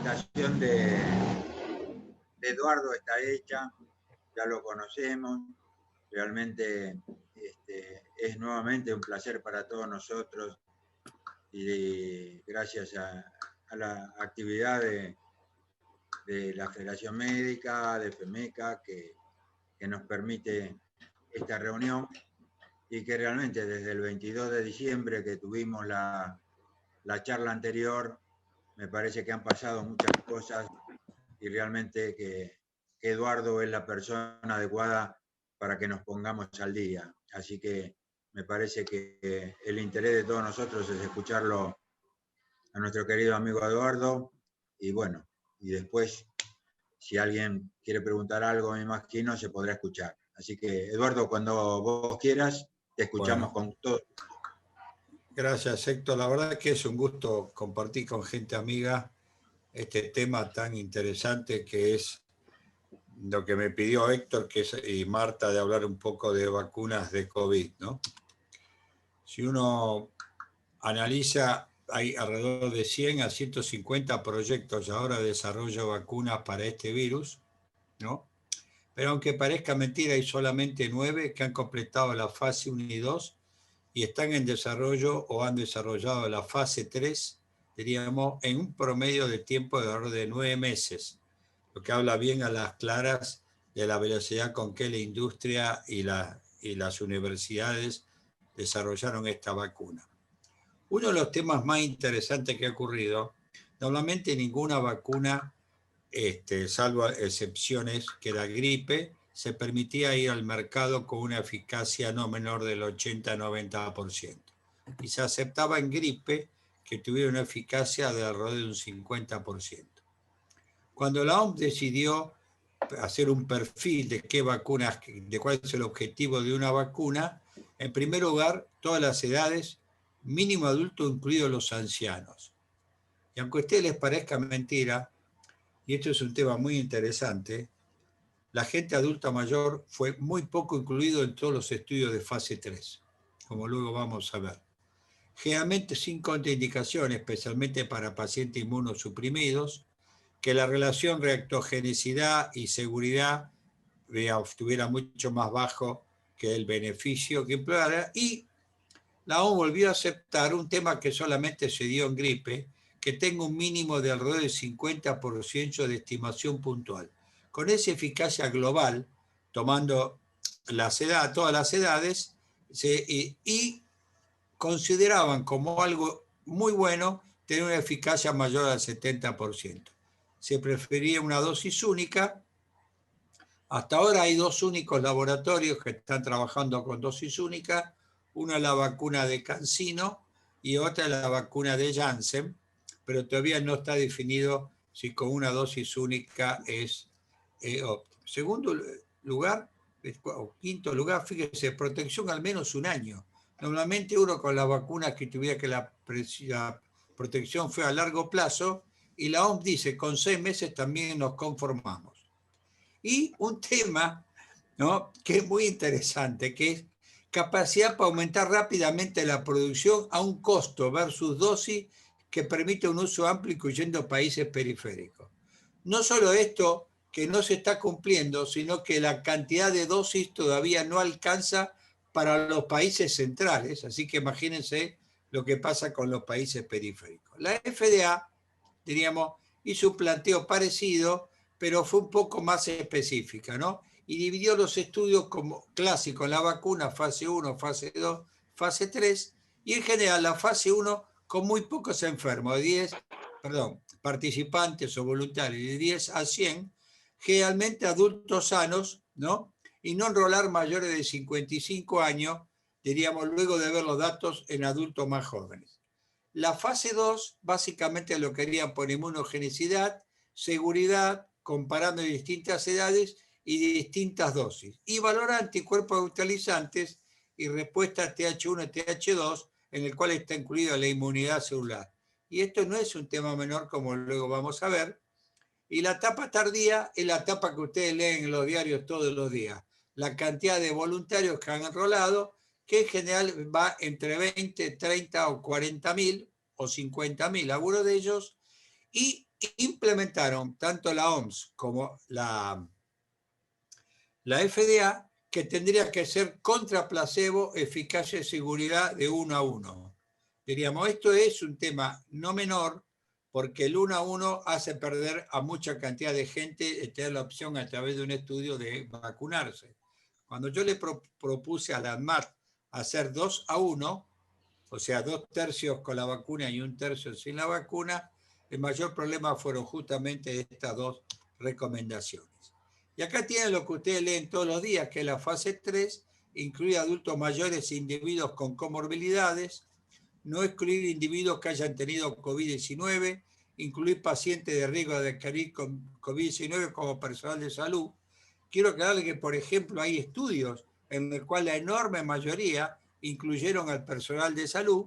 presentación de Eduardo está hecha, ya lo conocemos, realmente es nuevamente un placer para todos nosotros y gracias a la actividad de la Federación Médica, de FEMECA, que nos permite esta reunión y que realmente desde el 22 de diciembre que tuvimos la charla anterior, me parece que han pasado muchas cosas y realmente que Eduardo es la persona adecuada para que nos pongamos al día. Así que me parece que el interés de todos nosotros es escucharlo a nuestro querido amigo Eduardo y bueno, y después si alguien quiere preguntar algo, me imagino, se podrá escuchar. Así que, Eduardo, cuando vos quieras, te escuchamos con todo. Gracias, Héctor. La verdad que es un gusto compartir con gente amiga este tema tan interesante que es lo que me pidió Héctor y Marta de hablar un poco de vacunas de COVID, ¿no? Si uno analiza, hay alrededor de 100 a 150 proyectos ahora de desarrollo de vacunas para este virus, ¿no? Pero aunque parezca mentira, hay solamente 9 que han completado la fase 1 y 2 y están en desarrollo o han desarrollado la fase 3, diríamos, en un promedio de tiempo de alrededor de 9 meses, lo que habla bien a las claras de la velocidad con que la industria y las universidades desarrollaron esta vacuna. Uno de los temas más interesantes que ha ocurrido, normalmente ninguna vacuna, salvo excepciones que la gripe, se permitía ir al mercado con una eficacia no menor del 80-90%. Y se aceptaba en gripe que tuviera una eficacia de alrededor de un 50%. Cuando la OMS decidió hacer un perfil de qué vacunas, de cuál es el objetivo de una vacuna, en primer lugar, todas las edades, mínimo adulto, incluidos los ancianos. Y aunque a ustedes les parezca mentira, y esto es un tema muy interesante, la gente adulta mayor fue muy poco incluido en todos los estudios de fase 3, como luego vamos a ver. Generalmente sin contraindicaciones, especialmente para pacientes inmunosuprimidos, que la relación reactogenicidad y seguridad estuviera mucho más bajo que el beneficio que empleara, y la OMS volvió a aceptar un tema que solamente se dio en gripe, que tenga un mínimo de alrededor del 50% de estimación puntual. Con esa eficacia global, tomando todas las edades, y consideraban como algo muy bueno tener una eficacia mayor al 70%. Se prefería una dosis única. Hasta ahora hay 2 únicos laboratorios que están trabajando con dosis única. Una es la vacuna de CanSino y otra es la vacuna de Janssen, pero todavía no está definido si con una dosis única es óptimo. Segundo lugar, o quinto lugar, fíjese, protección al menos un año. Normalmente uno con las vacunas que tuviera que la protección fue a largo plazo, y la OMS dice con 6 meses también nos conformamos. Y un tema, ¿no?, que es muy interesante, que es capacidad para aumentar rápidamente la producción a un costo versus dosis que permite un uso amplio incluyendo países periféricos. No solo esto que no se está cumpliendo, sino que la cantidad de dosis todavía no alcanza para los países centrales, así que imagínense lo que pasa con los países periféricos. La FDA, diríamos, hizo un planteo parecido, pero fue un poco más específica, ¿no? Y dividió los estudios como clásicos, la vacuna, fase 1, fase 2, fase 3, y en general la fase 1 con muy pocos enfermos, participantes o voluntarios, de 10 a 100, generalmente adultos sanos, ¿no? Y no enrolar mayores de 55 años, diríamos, luego de ver los datos en adultos más jóvenes. La fase 2 básicamente lo querían por inmunogenicidad, seguridad, comparando distintas edades y distintas dosis, y valorar anticuerpos neutralizantes y respuesta TH1 y TH2, en el cual está incluida la inmunidad celular. Y esto no es un tema menor, como luego vamos a ver. Y la etapa tardía es la etapa que ustedes leen en los diarios todos los días. La cantidad de voluntarios que han enrolado, que en general va entre 20, 30 o 40 mil o 50 mil, algunos de ellos, y implementaron tanto la OMS como la FDA que tendría que ser contra placebo, eficacia y seguridad de 1 a 1. Diríamos, esto es un tema no menor, porque el 1 a 1 hace perder a mucha cantidad de gente tener la opción a través de un estudio de vacunarse. Cuando yo le propuse a la ANMAT hacer 2 a 1, o sea, 2 tercios con la vacuna y 1 tercio sin la vacuna, el mayor problema fueron justamente estas 2 recomendaciones. Y acá tienen lo que ustedes leen todos los días, que es la fase 3, incluir adultos mayores e individuos con comorbilidades, no excluir individuos que hayan tenido COVID-19, incluir pacientes de riesgo de adquirir COVID-19 como personal de salud. Quiero aclararle que, por ejemplo, hay estudios en los cuales la enorme mayoría incluyeron al personal de salud,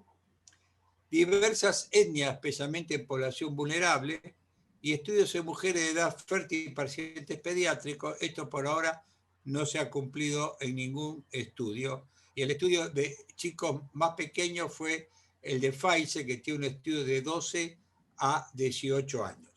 diversas etnias, especialmente en población vulnerable, y estudios en mujeres de edad fértil y pacientes pediátricos. Esto por ahora no se ha cumplido en ningún estudio. Y el estudio de chicos más pequeños fue el de Pfizer, que tiene un estudio de 12 a 18 años.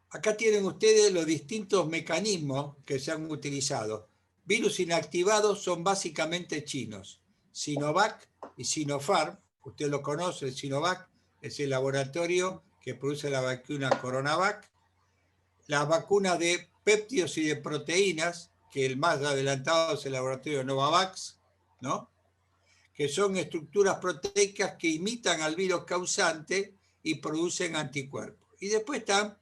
Acá tienen ustedes los distintos mecanismos que se han utilizado. Virus inactivados son básicamente chinos. Sinovac y Sinopharm, usted lo conoce, el Sinovac es el laboratorio que produce la vacuna Coronavac. Las vacunas de péptidos y de proteínas, que el más adelantado es el laboratorio Novavax, ¿no? Que son estructuras proteicas que imitan al virus causante y producen anticuerpos. Y después están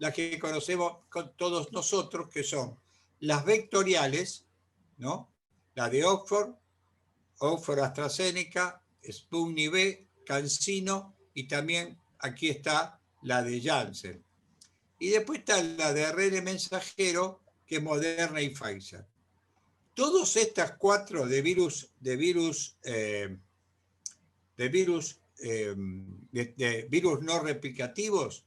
las que conocemos todos nosotros, que son las vectoriales, ¿no? La de Oxford AstraZeneca, Sputnik V, CanSino, y también aquí está la de Janssen. Y después está la de ARN mensajero, que es Moderna y Pfizer. Todas estas 4 de virus no replicativos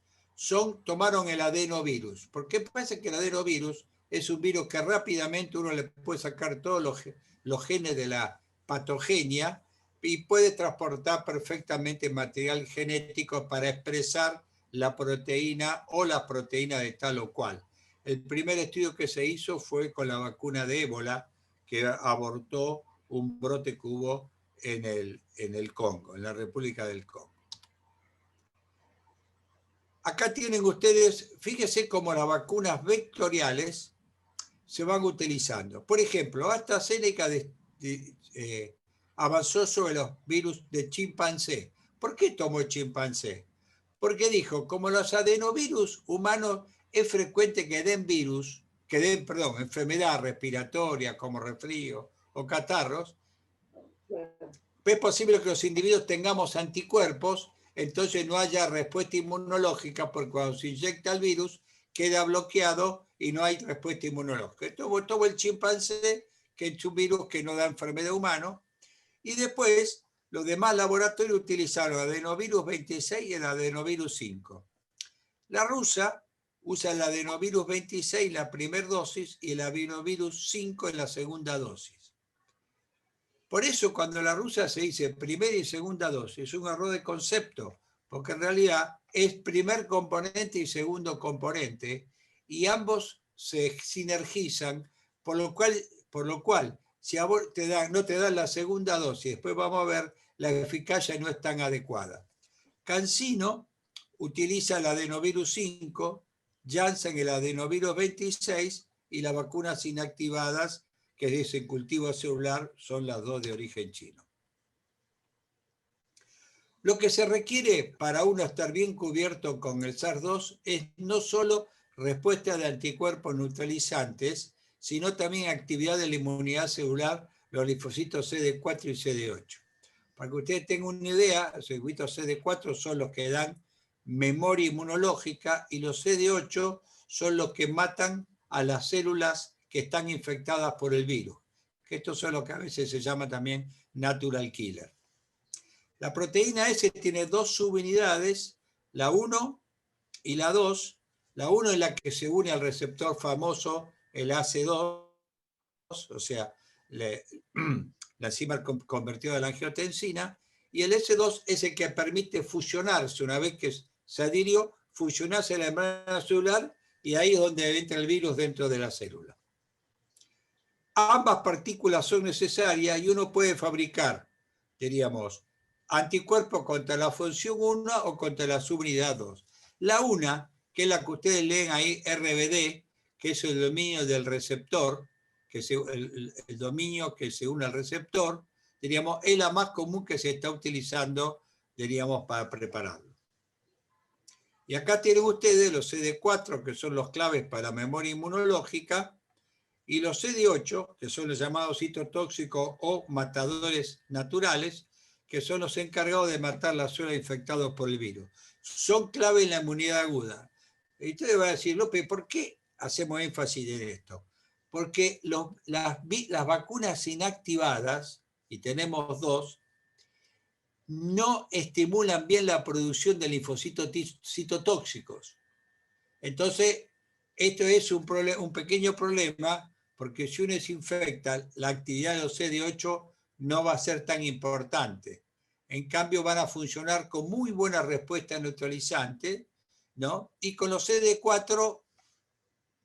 tomaron el adenovirus. ¿Por qué pasa que el adenovirus es un virus que rápidamente uno le puede sacar todos los genes de la patogenia y puede transportar perfectamente material genético para expresar la proteína o la proteína de tal o cual? El primer estudio que se hizo fue con la vacuna de ébola, que abortó un brote que hubo en el Congo, en la República del Congo. Acá tienen ustedes, fíjense cómo las vacunas vectoriales se van utilizando. Por ejemplo, AstraZeneca avanzó sobre los virus de chimpancé. ¿Por qué tomó chimpancé? Porque dijo, como los adenovirus humanos es frecuente que den enfermedad respiratoria como resfrío o catarros, es posible que los individuos tengamos anticuerpos, entonces no haya respuesta inmunológica, porque cuando se inyecta el virus queda bloqueado y no hay respuesta inmunológica. Esto todo el chimpancé, que es un virus que no da enfermedad humana, y después los demás laboratorios utilizaron el adenovirus 26 y el adenovirus 5. La rusa usa el adenovirus 26 en la primera dosis y el adenovirus 5 en la segunda dosis. Por eso cuando la rusa se dice primera y segunda dosis, es un error de concepto, porque en realidad es primer componente y segundo componente, y ambos se sinergizan, por lo cual si a vos no te dan la segunda dosis, después vamos a ver, la eficacia no es tan adecuada. CanSino utiliza el adenovirus 5, Janssen el adenovirus 26 y las vacunas inactivadas que dicen cultivo celular son las 2 de origen chino. Lo que se requiere para uno estar bien cubierto con el SARS-2 es no solo respuesta de anticuerpos neutralizantes, sino también actividad de la inmunidad celular, los linfocitos CD4 y CD8. Para que ustedes tengan una idea, los circuitos CD4 son los que dan memoria inmunológica y los CD8 son los que matan a las células que están infectadas por el virus. Estos son los que a veces se llama también natural killer. La proteína S tiene 2 subunidades, la 1 y la 2. La 1 es la que se une al receptor famoso, el AC2, o sea, la enzima convertida a la angiotensina, y el S2 es el que permite fusionarse, una vez que se adhirió, fusionarse en la membrana celular, y ahí es donde entra el virus dentro de la célula. Ambas partículas son necesarias y uno puede fabricar, diríamos, anticuerpos contra la función 1 o contra la subunidad 2. La una, que es la que ustedes leen ahí, RBD, que es el dominio del receptor, que es el dominio que se une al receptor, diríamos, es la más común que se está utilizando, diríamos, para prepararlo. Y acá tienen ustedes los CD4, que son los claves para la memoria inmunológica, y los CD8, que son los llamados citotóxicos o matadores naturales, que son los encargados de matar las células infectadas por el virus. Son clave en la inmunidad aguda. Y usted va a decir, López, ¿por qué hacemos énfasis en esto? Porque las vacunas inactivadas, y tenemos dos, no estimulan bien la producción de linfocitos citotóxicos. Entonces, esto es un pequeño problema, porque si uno se infecta, la actividad de los CD8 no va a ser tan importante. En cambio, van a funcionar con muy buena respuesta neutralizante, ¿no? Y con los CD4,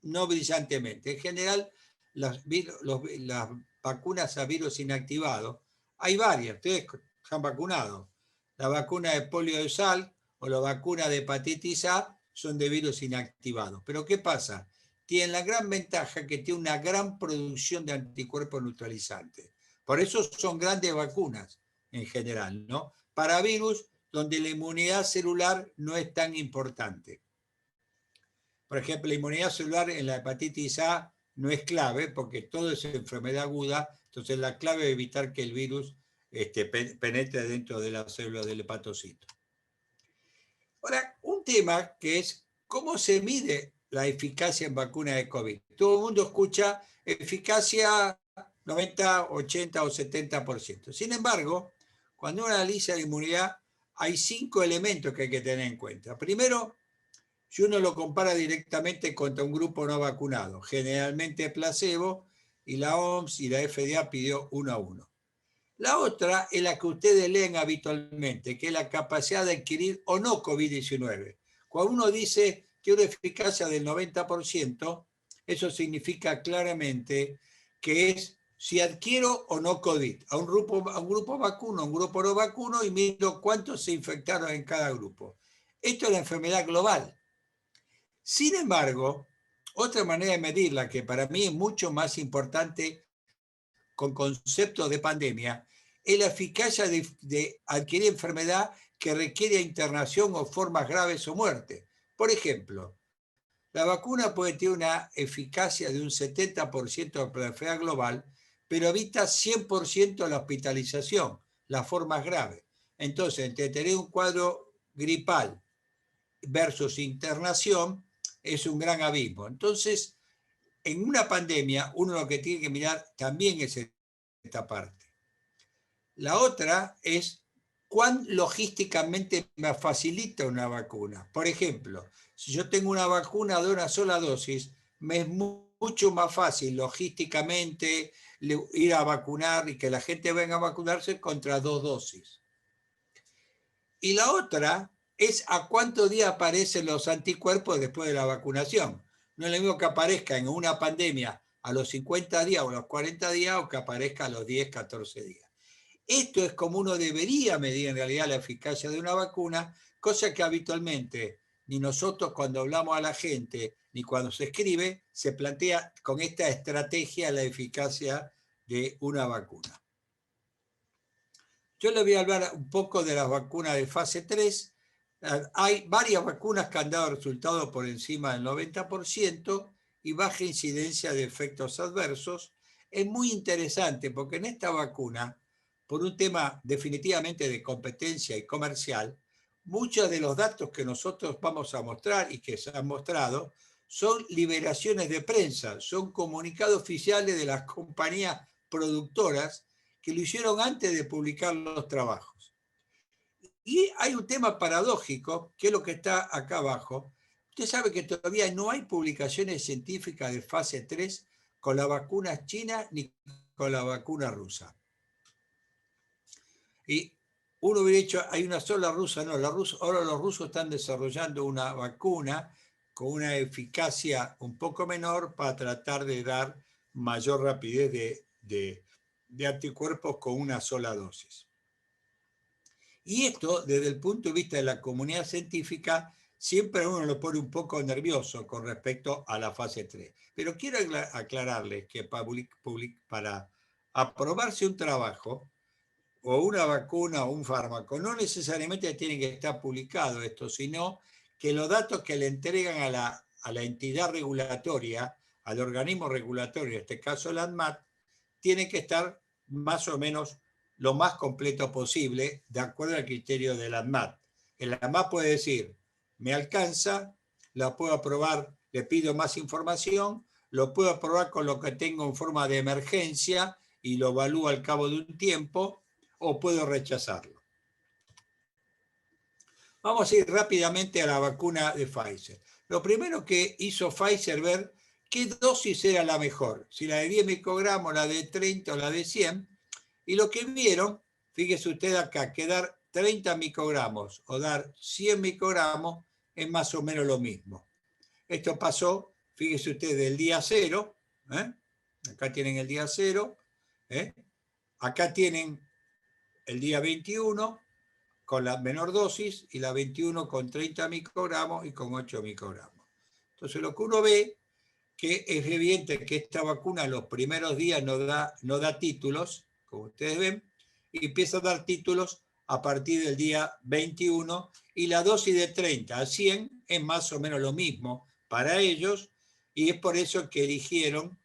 no brillantemente. En general, las vacunas a virus inactivados, hay varias, ustedes se han vacunado. La vacuna de polio de sal o la vacuna de hepatitis A son de virus inactivados. Pero ¿qué pasa? Tienen la gran ventaja que tiene una gran producción de anticuerpos neutralizantes. Por eso son grandes vacunas en general, ¿no? Para virus donde la inmunidad celular no es tan importante. Por ejemplo, la inmunidad celular en la hepatitis A no es clave porque todo es enfermedad aguda, entonces la clave es evitar que el virus penetre dentro de las células del hepatocito. Ahora, un tema que es cómo se mide la eficacia en vacunas de COVID. Todo el mundo escucha eficacia 90, 80 o 70%. Sin embargo, cuando uno analiza la inmunidad, hay 5 elementos que hay que tener en cuenta. Primero, si uno lo compara directamente contra un grupo no vacunado, generalmente placebo, y la OMS y la FDA pidió 1 a 1. La otra es la que ustedes leen habitualmente, que es la capacidad de adquirir o no COVID-19. Cuando uno dice que una eficacia del 90%, eso significa claramente que es si adquiero o no COVID, a un grupo vacuno, a un grupo no vacuno, y miro cuántos se infectaron en cada grupo. Esto es la enfermedad global. Sin embargo, otra manera de medirla, que para mí es mucho más importante con conceptos de pandemia, es la eficacia de adquirir enfermedad que requiere internación o formas graves o muerte. Por ejemplo, la vacuna puede tener una eficacia de un 70% para la enfermedad global, pero evita 100% la hospitalización, las formas graves. Entonces, entre tener un cuadro gripal versus internación, es un gran abismo. Entonces, en una pandemia, uno lo que tiene que mirar también es esta parte. La otra es cuán logísticamente me facilita una vacuna. Por ejemplo, si yo tengo una vacuna de una sola dosis, me es mucho más fácil logísticamente ir a vacunar y que la gente venga a vacunarse contra 2 dosis. Y la otra es a cuántos días aparecen los anticuerpos después de la vacunación. No es lo mismo que aparezca en una pandemia a los 50 días o a los 40 días o que aparezca a los 10, 14 días. Esto es como uno debería medir en realidad la eficacia de una vacuna, cosa que habitualmente ni nosotros cuando hablamos a la gente ni cuando se escribe se plantea con esta estrategia la eficacia de una vacuna. Yo les voy a hablar un poco de las vacunas de fase 3. Hay varias vacunas que han dado resultados por encima del 90% y baja incidencia de efectos adversos. Es muy interesante porque en esta vacuna, por un tema definitivamente de competencia y comercial, muchos de los datos que nosotros vamos a mostrar y que se han mostrado son liberaciones de prensa, son comunicados oficiales de las compañías productoras que lo hicieron antes de publicar los trabajos. Y hay un tema paradójico, que es lo que está acá abajo. Usted sabe que todavía no hay publicaciones científicas de fase 3 con la vacuna china ni con la vacuna rusa. Y uno hubiera dicho, hay una sola rusa, no, ahora los rusos están desarrollando una vacuna con una eficacia un poco menor para tratar de dar mayor rapidez de anticuerpos con una sola dosis. Y esto, desde el punto de vista de la comunidad científica, siempre uno lo pone un poco nervioso con respecto a la fase 3. Pero quiero aclararles que para aprobarse un trabajo, o una vacuna o un fármaco, no necesariamente tiene que estar publicado esto, sino que los datos que le entregan a la entidad regulatoria, al organismo regulatorio, en este caso la ANMAT, tienen que estar más o menos lo más completo posible, de acuerdo al criterio de la ANMAT. El ANMAT puede decir, me alcanza, la puedo aprobar, le pido más información, lo puedo aprobar con lo que tengo en forma de emergencia y lo evalúo al cabo de un tiempo, o puedo rechazarlo. Vamos a ir rápidamente a la vacuna de Pfizer. Lo primero que hizo Pfizer ver qué dosis era la mejor, si la de 10 microgramos, la de 30 o la de 100, y lo que vieron, fíjese usted acá, que dar 30 microgramos o dar 100 microgramos es más o menos lo mismo. Esto pasó, fíjese usted, del día 0, acá tienen el día 0, acá tienen el día 21 con la menor dosis y la 21 con 30 microgramos y con 8 microgramos. Entonces lo que uno ve, que es evidente que esta vacuna los primeros días no da títulos, como ustedes ven, y empieza a dar títulos a partir del día 21, y la dosis de 30 a 100 es más o menos lo mismo para ellos, y es por eso que eligieron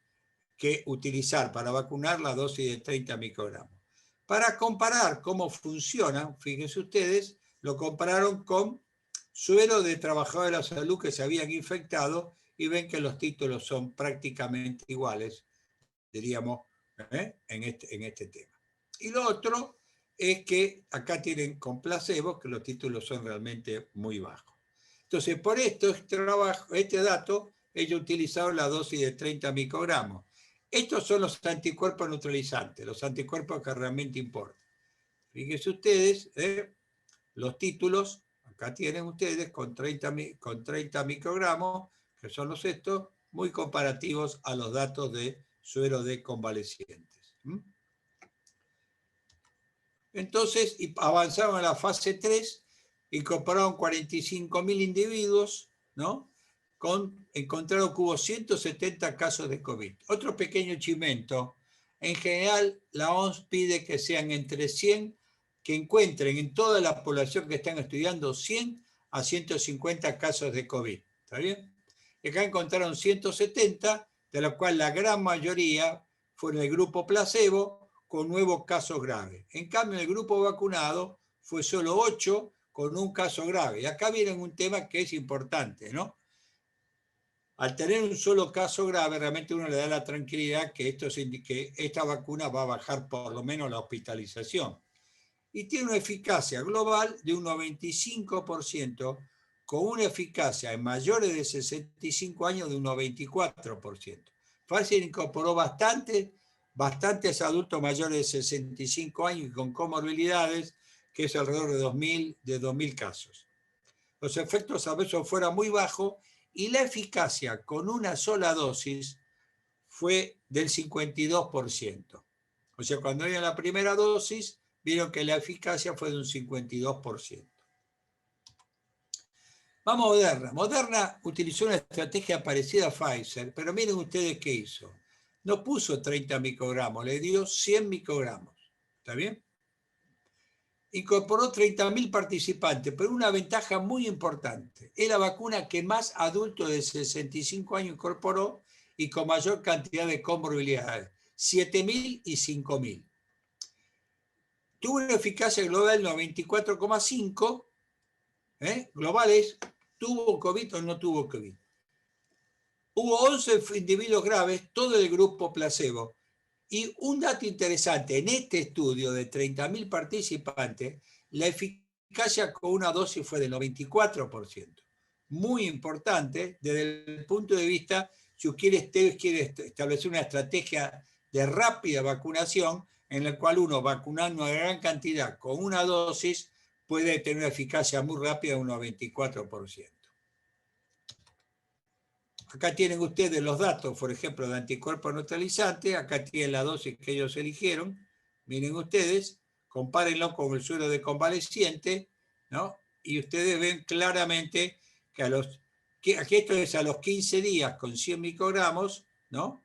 que utilizar para vacunar la dosis de 30 microgramos. Para comparar cómo funciona, fíjense ustedes, lo compararon con suero de trabajadores de la salud que se habían infectado y ven que los títulos son prácticamente iguales, diríamos, en este tema. Y lo otro es que acá tienen con placebo que los títulos son realmente muy bajos. Entonces, por este dato, ellos utilizaron la dosis de 30 microgramos. Estos son los anticuerpos neutralizantes, los anticuerpos que realmente importan. Fíjense ustedes, los títulos, acá tienen ustedes con 30 microgramos, que son los estos, muy comparativos a los datos de suero de convalecientes. Entonces, avanzaron a la fase 3, incorporaron 45.000 individuos, ¿no? Encontraron que hubo 170 casos de COVID. Otro pequeño chimento. En general, la OMS pide que sean entre 100, que encuentren en toda la población que están estudiando 100 a 150 casos de COVID. ¿Está bien? Y acá encontraron 170, de los cuales la gran mayoría fueron el grupo placebo con nuevos casos graves. En cambio, en el grupo vacunado fue solo 8 con un caso grave. Y acá viene un tema que es importante, ¿no? Al tener un solo caso grave, realmente uno le da la tranquilidad que esta vacuna va a bajar por lo menos la hospitalización. Y tiene una eficacia global de un 95%, con una eficacia en mayores de 65 años de un 94%. Pfizer incorporó bastantes adultos mayores de 65 años y con comorbilidades, que es alrededor de 2.000 casos. Los efectos adversos fueron muy bajos y la eficacia con una sola dosis fue del 52%. O sea, cuando dieron la primera dosis, vieron que la eficacia fue de un 52%. Vamos a Moderna. Moderna utilizó una estrategia parecida a Pfizer, pero miren ustedes qué hizo. No puso 30 microgramos, le dio 100 microgramos. ¿Está bien? Incorporó 30.000 participantes, pero una ventaja muy importante. Es la vacuna que más adultos de 65 años incorporó y con mayor cantidad de comorbilidades, 7.000 y 5.000. Tuvo una eficacia global del 94,5. Global es, ¿tuvo COVID o no tuvo COVID? Hubo 11 individuos graves, todo el grupo placebo. Y un dato interesante, en este estudio de 30.000 participantes, la eficacia con una dosis fue del 94%. Muy importante desde el punto de vista, si usted quiere establecer una estrategia de rápida vacunación, en el cual uno vacunando a gran cantidad con una dosis puede tener una eficacia muy rápida de unos 24%. Acá tienen ustedes los datos, por ejemplo, de anticuerpos neutralizantes. Acá tienen la dosis que ellos eligieron. Miren ustedes, compárenlo con el suero de convaleciente, ¿no? Y ustedes ven claramente que esto es a los 15 días con 100 microgramos, ¿no?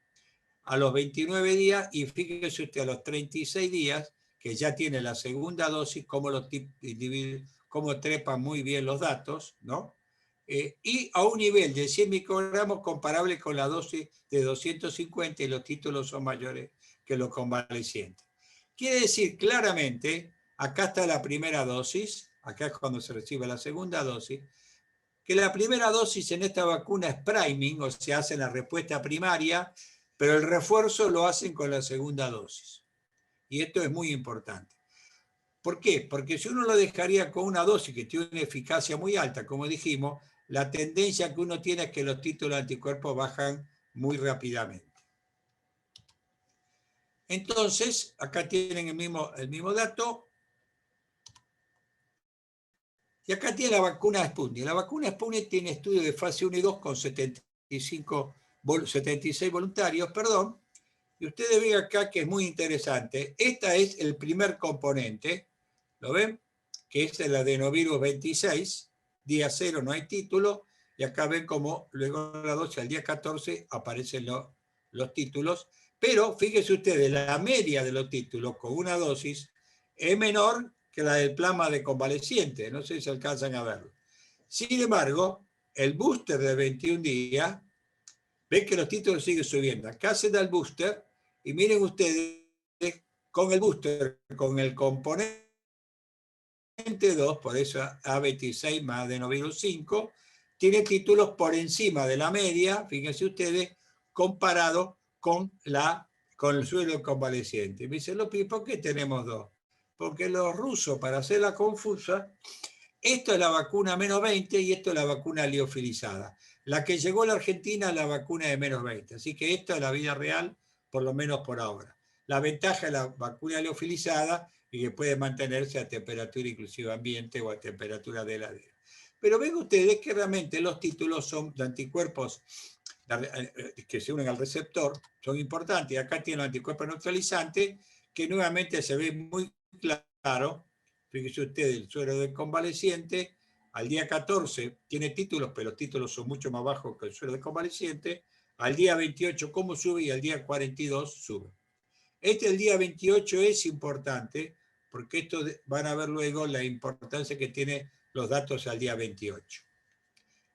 A los 29 días, y fíjese usted, a los 36 días, que ya tiene la segunda dosis, cómo trepan muy bien los datos, ¿no? Y a un nivel de 100 microgramos comparable con la dosis de 250, y los títulos son mayores que los convalecientes. Quiere decir claramente, acá está la primera dosis, acá es cuando se recibe la segunda dosis, que la primera dosis en esta vacuna es priming, o sea, hacen la respuesta primaria, pero el refuerzo lo hacen con la segunda dosis. Y esto es muy importante. ¿Por qué? Porque si uno lo dejaría con una dosis que tiene una eficacia muy alta, como dijimos, la tendencia que uno tiene es que los títulos de anticuerpos bajan muy rápidamente. Entonces, acá tienen el mismo dato. Y acá tiene la vacuna Sputnik. La vacuna Sputnik tiene estudios de fase 1 y 2 con 76 voluntarios, perdón. Y ustedes ven acá que es muy interesante. Este es el primer componente, ¿lo ven? Que es el adenovirus 26, día 0 no hay título, y acá ven como luego de la dosis al día 14 aparecen los títulos, pero fíjense ustedes, la media de los títulos con una dosis es menor que la del plasma de convaleciente, no sé si alcanzan a verlo. Sin embargo, el booster de 21 días, ven que los títulos siguen subiendo. Acá se da el booster, y miren ustedes, con el booster, con el componente 2, por eso A26 más adenovirus 5, tiene títulos por encima de la media, fíjense ustedes, comparado con el suelo convaleciente. Y me dicen, Lopi, ¿por qué tenemos dos? Porque los rusos, para hacerla confusa, esto es la vacuna menos 20 y esto es la vacuna liofilizada. La que llegó a la Argentina es la vacuna de menos 20. Así que esto es la vida real, por lo menos por ahora. La ventaja es la vacuna liofilizada y que puede mantenerse a temperatura inclusive ambiente o a temperatura de heladera. Pero ven ustedes que realmente los títulos son de anticuerpos que se unen al receptor, son importantes. Acá tiene los anticuerpos neutralizantes, que nuevamente se ve muy claro. Fíjense ustedes, el suero de convaleciente, al día 14 tiene títulos, pero los títulos son mucho más bajos que el suero de convaleciente. Al día 28, ¿cómo sube? Y al día 42 sube. El día 28 es importante, porque esto van a ver luego la importancia que tiene los datos al día 28.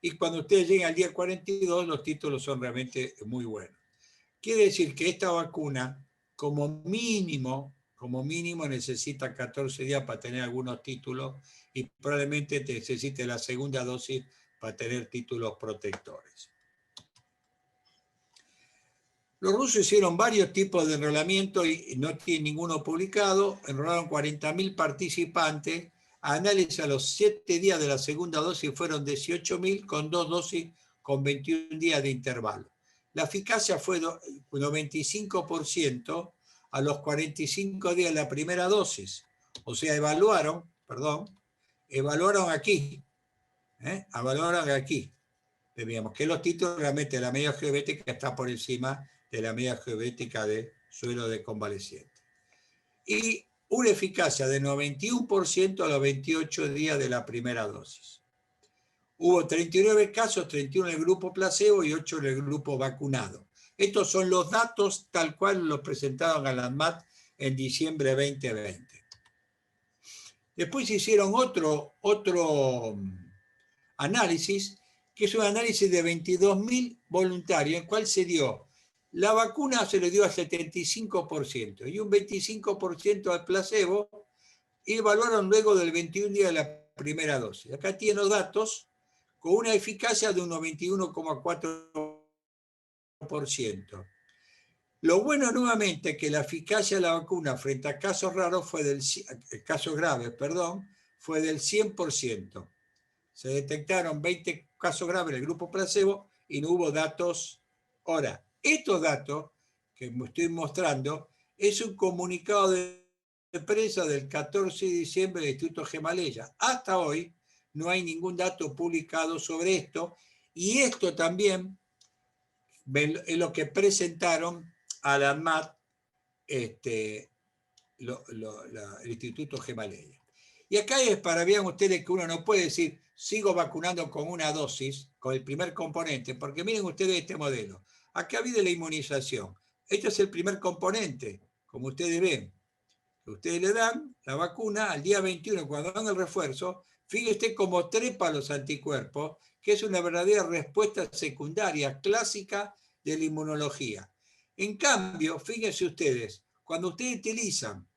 Y cuando ustedes lleguen al día 42, los títulos son realmente muy buenos. Quiere decir que esta vacuna, como mínimo necesita 14 días para tener algunos títulos, y probablemente necesite la segunda dosis para tener títulos protectores. Los rusos hicieron varios tipos de enrolamiento y no tienen ninguno publicado. Enrolaron 40.000 participantes. Análisis a los 7 días de la segunda dosis fueron 18.000 con 2 dosis con 21 días de intervalo. La eficacia fue 95% a los 45 días de la primera dosis. O sea, evaluaron aquí. Evaluaron aquí. Veíamos que los títulos realmente la media geométrica está por encima de la media geométrica de suelo de convaleciente. Y una eficacia de 91% a los 28 días de la primera dosis. Hubo 39 casos, 31 en el grupo placebo y 8 en el grupo vacunado. Estos son los datos tal cual los presentaron a la ANMAT en diciembre de 2020. Después hicieron otro análisis, que es un análisis de 22.000 voluntarios, en el cual se dio, la vacuna se le dio al 75% y un 25% al placebo, y evaluaron luego del 21 día de la primera dosis. Acá tienen los datos con una eficacia de un 91,4%. Lo bueno nuevamente es que la eficacia de la vacuna frente a casos raros casos graves, fue del 100%. Se detectaron 20 casos graves en el grupo placebo y no hubo datos. Ahora, estos datos que me estoy mostrando es un comunicado de prensa del 14 de diciembre del Instituto Gemayel. Hasta hoy no hay ningún dato publicado sobre esto, y esto también es lo que presentaron a la ANMAT, el Instituto Gemayel. Y acá es para vean ustedes que uno no puede decir, sigo vacunando con una dosis, con el primer componente, porque miren ustedes este modelo. Acá viene la inmunización. Este es el primer componente, como ustedes ven. Ustedes le dan la vacuna al día 21, cuando dan el refuerzo, fíjese cómo trepa los anticuerpos, que es una verdadera respuesta secundaria clásica de la inmunología. En cambio, fíjense ustedes, cuando ustedes utilizan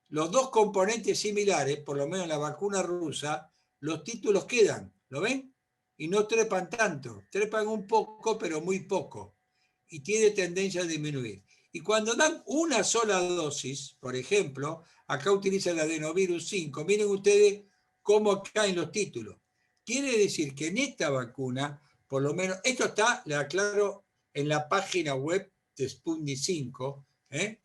los dos componentes similares, por lo menos en la vacuna rusa, los títulos quedan, ¿lo ven? Y no trepan tanto, trepan un poco, pero muy poco, y tiene tendencia a disminuir. Y cuando dan una sola dosis, por ejemplo, acá utiliza el adenovirus 5, miren ustedes cómo caen los títulos. Quiere decir que en esta vacuna, por lo menos, esto está, le aclaro, en la página web de Sputnik 5, que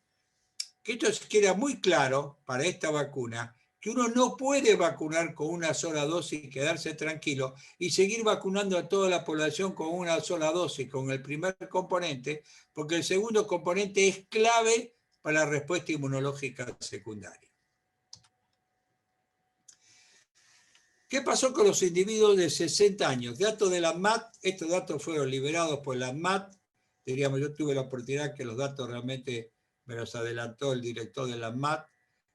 esto queda muy claro para esta vacuna, que uno no puede vacunar con una sola dosis y quedarse tranquilo y seguir vacunando a toda la población con una sola dosis, con el primer componente, porque el segundo componente es clave para la respuesta inmunológica secundaria. ¿Qué pasó con los individuos de 60 años? Datos de la ANMAT, estos datos fueron liberados por la ANMAT, diríamos, yo tuve la oportunidad que los datos realmente me los adelantó el director de la ANMAT,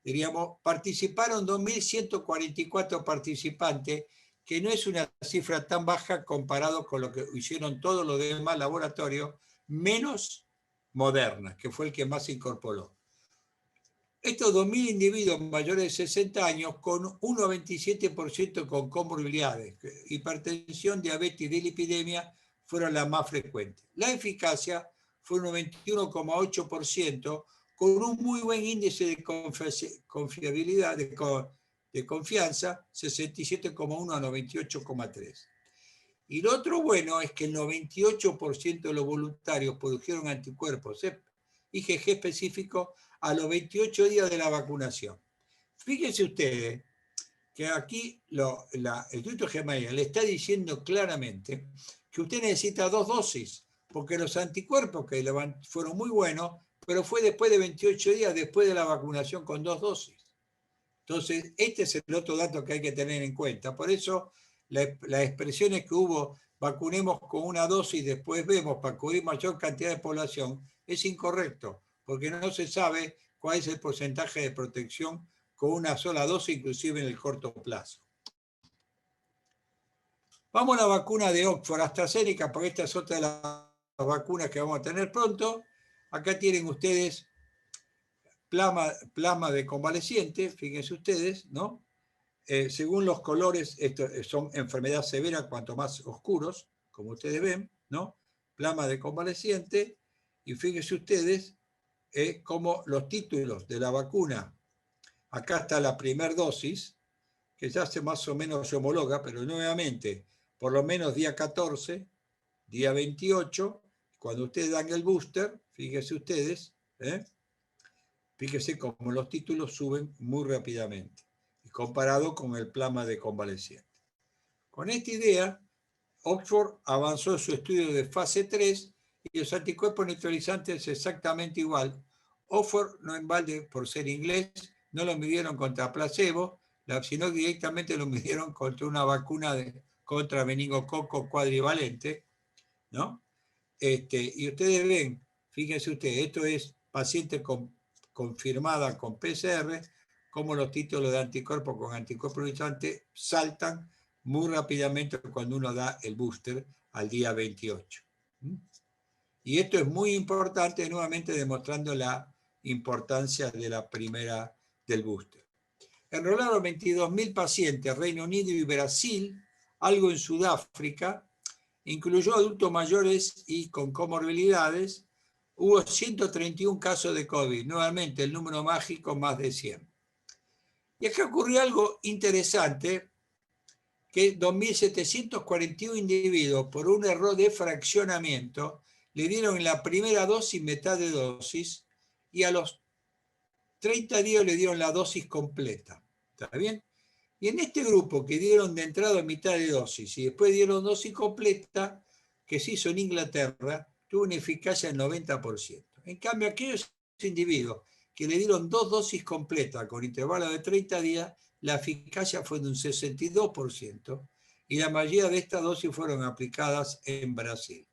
diríamos, participaron 2.144 participantes, que no es una cifra tan baja comparado con lo que hicieron todos los demás laboratorios, menos Moderna, que fue el que más se incorporó. Estos 2.000 individuos mayores de 60 años con 1,27% con comorbilidades, hipertensión, diabetes y dislipidemia fueron las más frecuentes. La eficacia fue un 91,8% con un muy buen índice de confiabilidad, de confianza, 67,1 a 98,3. Y lo otro bueno es que el 98% de los voluntarios produjeron anticuerpos IgG específico a los 28 días de la vacunación. Fíjense ustedes que aquí el Instituto Gemayel le está diciendo claramente que usted necesita 2 dosis, porque los anticuerpos que fueron muy buenos, pero fue después de 28 días, después de la vacunación con 2 dosis. Entonces, este es el otro dato que hay que tener en cuenta. Por eso, las expresiones que hubo, vacunemos con una dosis, después vemos para cubrir mayor cantidad de población, es incorrecto, porque no se sabe cuál es el porcentaje de protección con una sola dosis, inclusive en el corto plazo. Vamos a la vacuna de Oxford AstraZeneca, porque esta es otra de las vacunas que vamos a tener pronto. Acá tienen ustedes plasma de convaleciente, fíjense ustedes, ¿no? Según los colores, son enfermedad severa, cuanto más oscuros, como ustedes ven, ¿no? Plasma de convaleciente, y fíjense ustedes como los títulos de la vacuna. Acá está la primera dosis, que ya se más o menos se homologa, pero nuevamente, por lo menos día 14, día 28, cuando ustedes dan el booster, fíjense ustedes, fíjense cómo los títulos suben muy rápidamente, comparado con el plasma de convaleciente. Con esta idea, Oxford avanzó su estudio de fase 3 y los anticuerpos neutralizantes exactamente igual. Oxford, no en balde por ser inglés, no lo midieron contra placebo, sino directamente lo midieron contra una vacuna contra meningococo cuadrivalente, ¿no? Y ustedes ven, fíjense ustedes, esto es paciente confirmada con PCR, como los títulos de anticuerpos con anticuerpos neutralizantes saltan muy rápidamente cuando uno da el booster al día 28. Y esto es muy importante, nuevamente demostrando la importancia de la primera del booster. Enrolaron 22.000 pacientes, Reino Unido y Brasil, algo en Sudáfrica, incluyó adultos mayores y con comorbilidades. Hubo 131 casos de COVID, nuevamente el número mágico más de 100. Y acá ocurrió algo interesante, que 2.741 individuos, por un error de fraccionamiento, le dieron en la primera dosis mitad de dosis, y a los 30 días le dieron la dosis completa. ¿Está bien? Y en este grupo que dieron de entrada mitad de dosis y después dieron dosis completa, que se hizo en Inglaterra, tuvo una eficacia del 90%. En cambio, aquellos individuos que le dieron 2 dosis completas con intervalo de 30 días, la eficacia fue de un 62% y la mayoría de estas dosis fueron aplicadas en Brasil.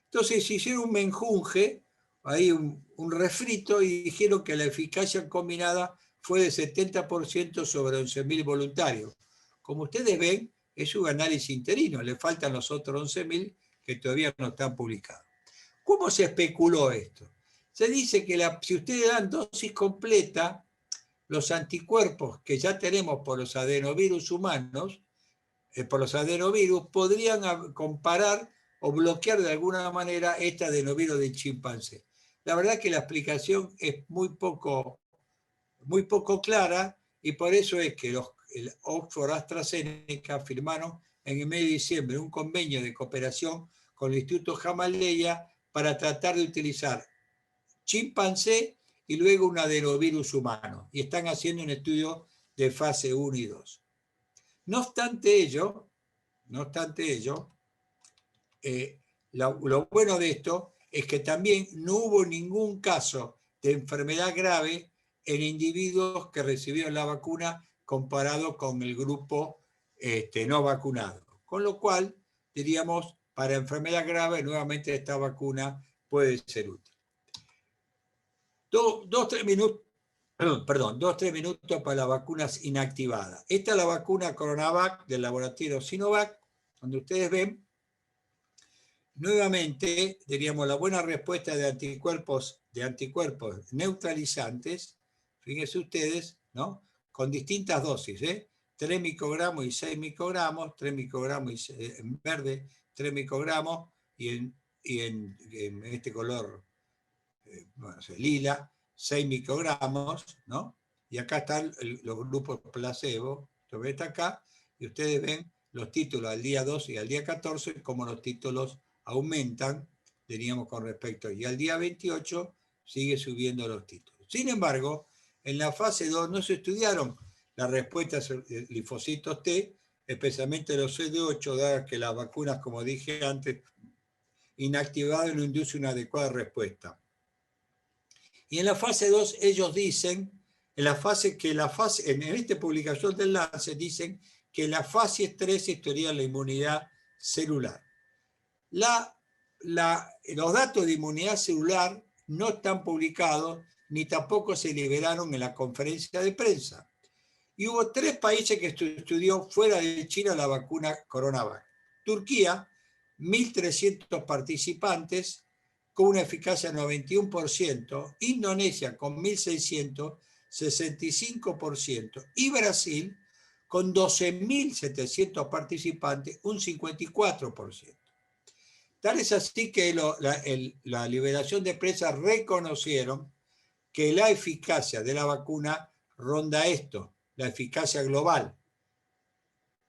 Entonces se hicieron un menjunje, ahí un refrito, y dijeron que la eficacia combinada fue de 70% sobre 11.000 voluntarios. Como ustedes ven, es un análisis interino, le faltan los otros 11.000 que todavía no están publicados. ¿Cómo se especuló esto? Se dice que si ustedes dan dosis completa, los anticuerpos que ya tenemos por los adenovirus humanos, por los adenovirus, podrían comparar o bloquear de alguna manera este adenovirus del chimpancé. La verdad que la explicación es muy poco clara y por eso es que el Oxford AstraZeneca firmaron en el mes de diciembre un convenio de cooperación con el Instituto Gamaleya para tratar de utilizar chimpancé y luego un adenovirus humano. Y están haciendo un estudio de fase 1 y 2. No obstante ello, lo bueno de esto es que también no hubo ningún caso de enfermedad grave en individuos que recibieron la vacuna comparado con el grupo no vacunado. Con lo cual, diríamos, para enfermedad grave, nuevamente esta vacuna puede ser útil. 2-3 minutos para las vacunas inactivadas. Esta es la vacuna Coronavac del laboratorio Sinovac, donde ustedes ven, nuevamente, diríamos, la buena respuesta de anticuerpos neutralizantes, fíjense ustedes, ¿no? Con distintas dosis, 3 microgramos y 6 microgramos, 3 microgramos en verde, 3 microgramos y en este color lila, 6 microgramos, ¿no? Y acá están los grupos placebo, esto está acá, y ustedes ven los títulos al día 2 y al día 14, como los títulos aumentan, teníamos con respecto, y al día 28 sigue subiendo los títulos. Sin embargo, en la fase 2 no se estudiaron las respuestas de linfocitos T, especialmente los CD8, dadas que las vacunas, como dije antes, inactivadas no inducen una adecuada respuesta. Y en la fase 2 ellos dicen, en esta publicación del Lancet dicen que la fase 3 estudia la inmunidad celular. Los datos de inmunidad celular no están publicados ni tampoco se liberaron en la conferencia de prensa. Y hubo 3 países que estudió fuera de China la vacuna Coronavac. Turquía, 1.300 participantes con una eficacia del 91%, Indonesia con 1.600, 65%, y Brasil con 12.700 participantes, un 54%. Tal es así que la liberación de prensa reconocieron que la eficacia de la vacuna ronda esto, la eficacia global.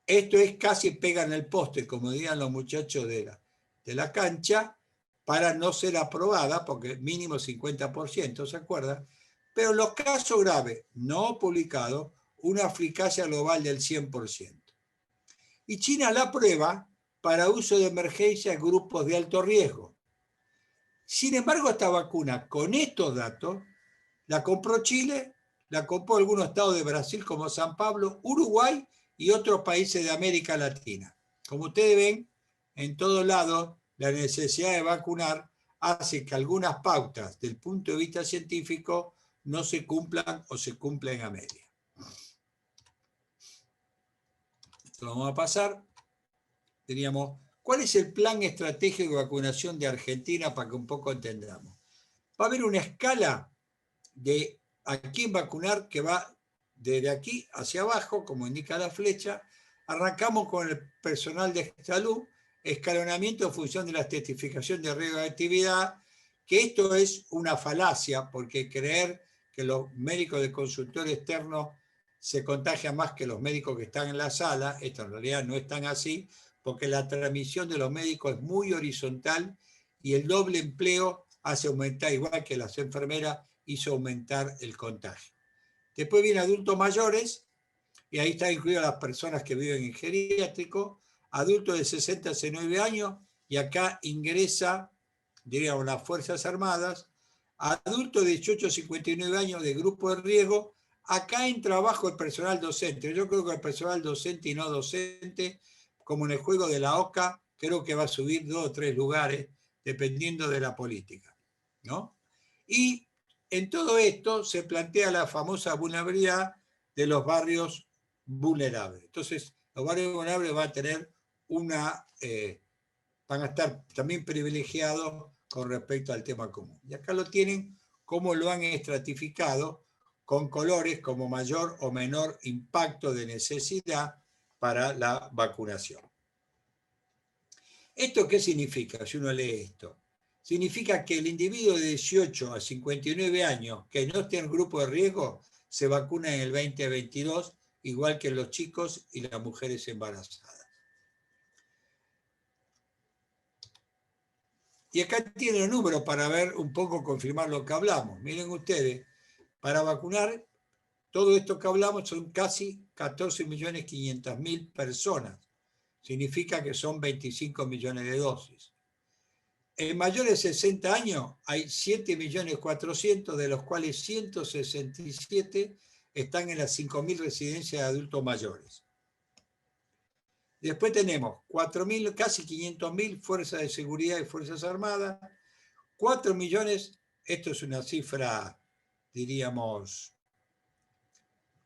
Esto es casi pega en el poste, como dirían los muchachos de la cancha, para no ser aprobada, porque mínimo 50%, ¿se acuerdan? Pero en los casos graves no publicados, una eficacia global del 100%. Y China la aprueba para uso de emergencia en grupos de alto riesgo. Sin embargo, esta vacuna, con estos datos, la compró Chile, la compró algunos estados de Brasil como San Pablo, Uruguay y otros países de América Latina. Como ustedes ven, en todos lados, la necesidad de vacunar hace que algunas pautas del punto de vista científico no se cumplan o se cumplan a media. Esto lo vamos a pasar. Teníamos, ¿cuál es el plan estratégico de vacunación de Argentina para que un poco entendamos? Va a haber una escala de a quién vacunar que va desde aquí hacia abajo, como indica la flecha. Arrancamos con el personal de salud, escalonamiento en función de la estratificación de riesgo de actividad, que esto es una falacia, porque creer que los médicos de consultorio externo se contagian más que los médicos que están en la sala, esto en realidad no es tan así, porque la transmisión de los médicos es muy horizontal y el doble empleo hace aumentar, igual que las enfermeras, hizo aumentar el contagio. Después viene adultos mayores, y ahí están incluidas las personas que viven en geriátrico, adultos de 60 a 69 años, y acá ingresa, diríamos, las Fuerzas Armadas, adultos de 18 a 59 años de grupo de riesgo. Acá entra abajo el personal docente. Yo creo que el personal docente y no docente, como en el juego de la OCA, creo que va a subir 2 o 3 lugares, dependiendo de la política, ¿no? Y en todo esto se plantea la famosa vulnerabilidad de los barrios vulnerables. Entonces, los barrios vulnerables van a tener van a estar también privilegiados con respecto al tema común. Y acá lo tienen como lo han estratificado con colores como mayor o menor impacto de necesidad para la vacunación. ¿Esto qué significa si uno lee esto? Significa que el individuo de 18 a 59 años que no esté en grupo de riesgo se vacuna en el 2022, igual que los chicos y las mujeres embarazadas. Y acá tienen los números para ver un poco, confirmar lo que hablamos. Miren ustedes, para vacunar, todo esto que hablamos son casi 14.500.000 personas. Significa que son 25 millones de dosis. En mayores de 60 años hay 7.400.000, de los cuales 167 están en las 5.000 residencias de adultos mayores. Después tenemos 4.000, casi 500.000 fuerzas de seguridad y fuerzas armadas, 4 millones, esto es una cifra, diríamos,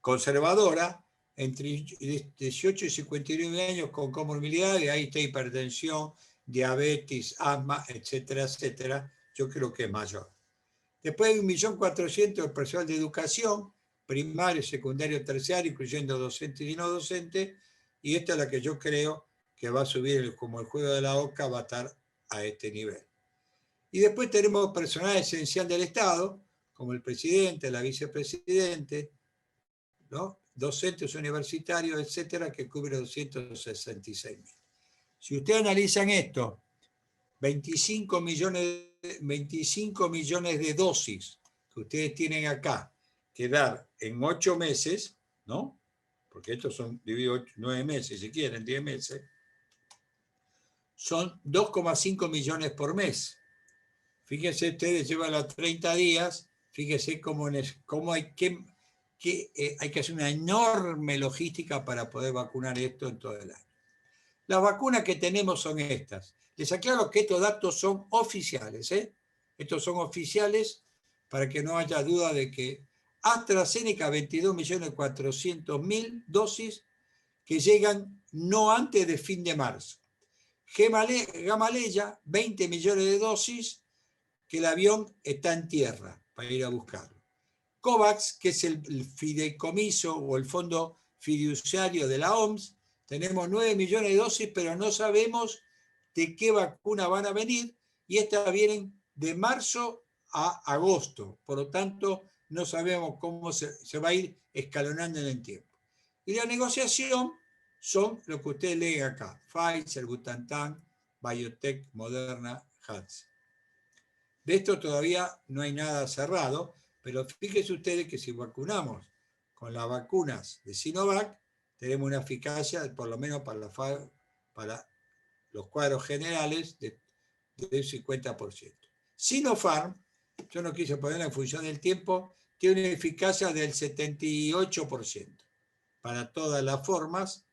conservadora, entre 18 y 59 años con comorbilidades, ahí está hipertensión, diabetes, asma, etcétera, etcétera, yo creo que es mayor. Después hay 1.400.000 de personal de educación, primario, secundario, terciario, incluyendo docentes y no docentes, y esta es la que yo creo que va a subir, como el juego de la OCA, va a estar a este nivel. Y después tenemos personal esencial del Estado, como el presidente, la vicepresidente, ¿no? Docentes universitarios, etcétera, que cubre 266.000. Si ustedes analizan esto, 25 millones de dosis que ustedes tienen acá, que dar en 8 meses, ¿no? Porque estos son divididos 9 meses, si quieren, 10 meses, son 2,5 millones por mes. Fíjense ustedes, llevan los 30 días, fíjense cómo hay que hacer una enorme logística para poder vacunar esto en todo el año. Las vacunas que tenemos son estas. Les aclaro que estos datos son oficiales, ¿eh? Estos son oficiales para que no haya duda de que AstraZeneca 22.400.000 dosis que llegan no antes de fin de marzo. Gamaleya 20 millones de dosis que el avión está en tierra para ir a buscarlo. COVAX, que es el fideicomiso o el fondo fiduciario de la OMS, tenemos 9 millones de dosis, pero no sabemos de qué vacuna van a venir, y estas vienen de marzo a agosto. Por lo tanto, no sabemos cómo se va a ir escalonando en el tiempo. Y la negociación son lo que ustedes leen acá: Pfizer, Butantan, BioNTech, Moderna, Janssen. De esto todavía no hay nada cerrado, pero fíjense ustedes que si vacunamos con las vacunas de Sinovac, tenemos una eficacia, por lo menos para los cuadros generales, de un 50%. Sinopharm, yo no quise ponerla en función del tiempo, tiene una eficacia del 78%. Para todas las formas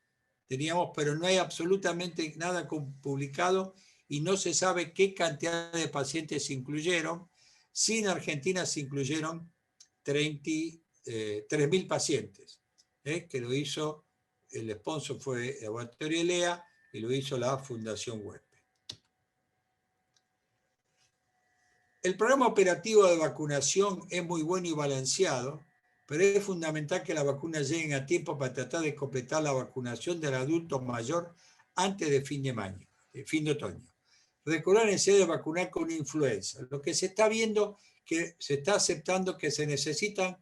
teníamos, pero no hay absolutamente nada publicado y no se sabe qué cantidad de pacientes se incluyeron. Sí, en Argentina se incluyeron 3.000 pacientes, que lo hizo, el sponsor fue el Laboratorio ELEA y lo hizo la Fundación Huespe. El programa operativo de vacunación es muy bueno y balanceado, pero es fundamental que las vacunas lleguen a tiempo para tratar de completar la vacunación del adulto mayor antes de fin de otoño. Recordar la necesidad de vacunar con influenza. Lo que se está viendo, que se está aceptando que se necesitan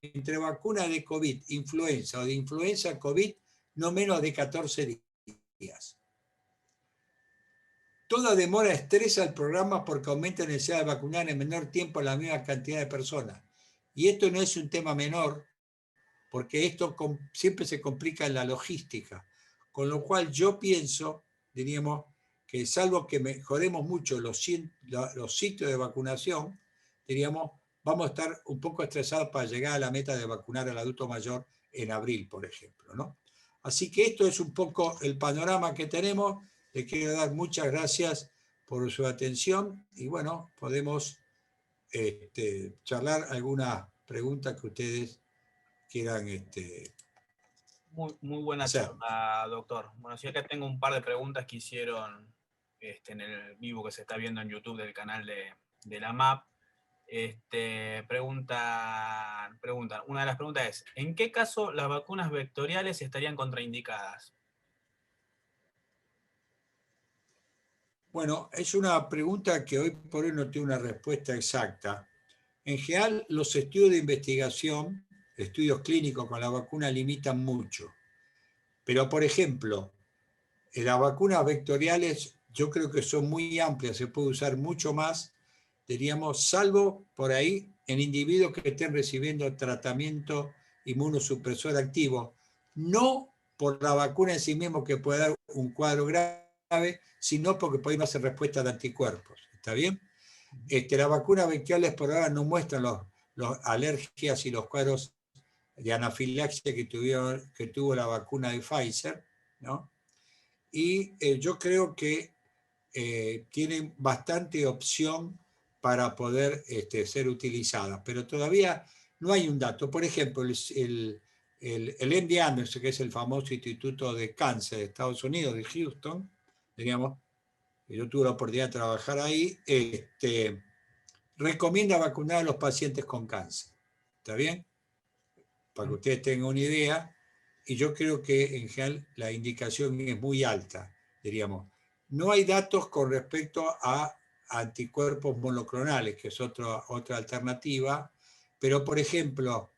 entre vacunas de COVID, influenza o de influenza COVID, no menos de 14 días. Toda demora estresa el programa porque aumenta la necesidad de vacunar en menor tiempo a la misma cantidad de personas. Y esto no es un tema menor, porque esto siempre se complica en la logística. Con lo cual yo pienso, diríamos, que salvo que mejoremos mucho los sitios de vacunación, diríamos, vamos a estar un poco estresados para llegar a la meta de vacunar al adulto mayor en abril, por ejemplo, ¿no? Así que esto es un poco el panorama que tenemos. Le quiero dar muchas gracias por su atención y bueno, podemos charlar algunas preguntas que ustedes quieran Muy buena hacer. charla, doctor. Bueno, sí, acá tengo un par de preguntas que hicieron en el vivo que se está viendo en YouTube del canal de la MAP. Preguntan, una de las preguntas es, ¿en qué caso las vacunas vectoriales estarían contraindicadas? Bueno, es una pregunta que hoy por hoy no tiene una respuesta exacta. En general, los estudios de investigación, estudios clínicos con la vacuna limitan mucho. Pero, por ejemplo, las vacunas vectoriales yo creo que son muy amplias, se puede usar mucho más, diríamos, salvo por ahí en individuos que estén recibiendo tratamiento inmunosupresor activo, no por la vacuna en sí mismo que puede dar un cuadro grave, sino porque puede hacer respuesta de anticuerpos. ¿Está bien? Las vacunas vectoriales por ahora no muestran los alergias y los cuadros de anafilaxia que tuvo la vacuna de Pfizer, ¿no? Y yo creo que tienen bastante opción para poder ser utilizadas, pero todavía no hay un dato. Por ejemplo, el MD Anderson, que es el famoso Instituto de Cáncer de Estados Unidos, de Houston, diríamos, yo tuve la oportunidad de trabajar ahí, recomienda vacunar a los pacientes con cáncer. ¿Está bien? Para que ustedes tengan una idea, y yo creo que en general la indicación es muy alta, diríamos. No hay datos con respecto a anticuerpos monoclonales, que es otra alternativa, pero por ejemplo,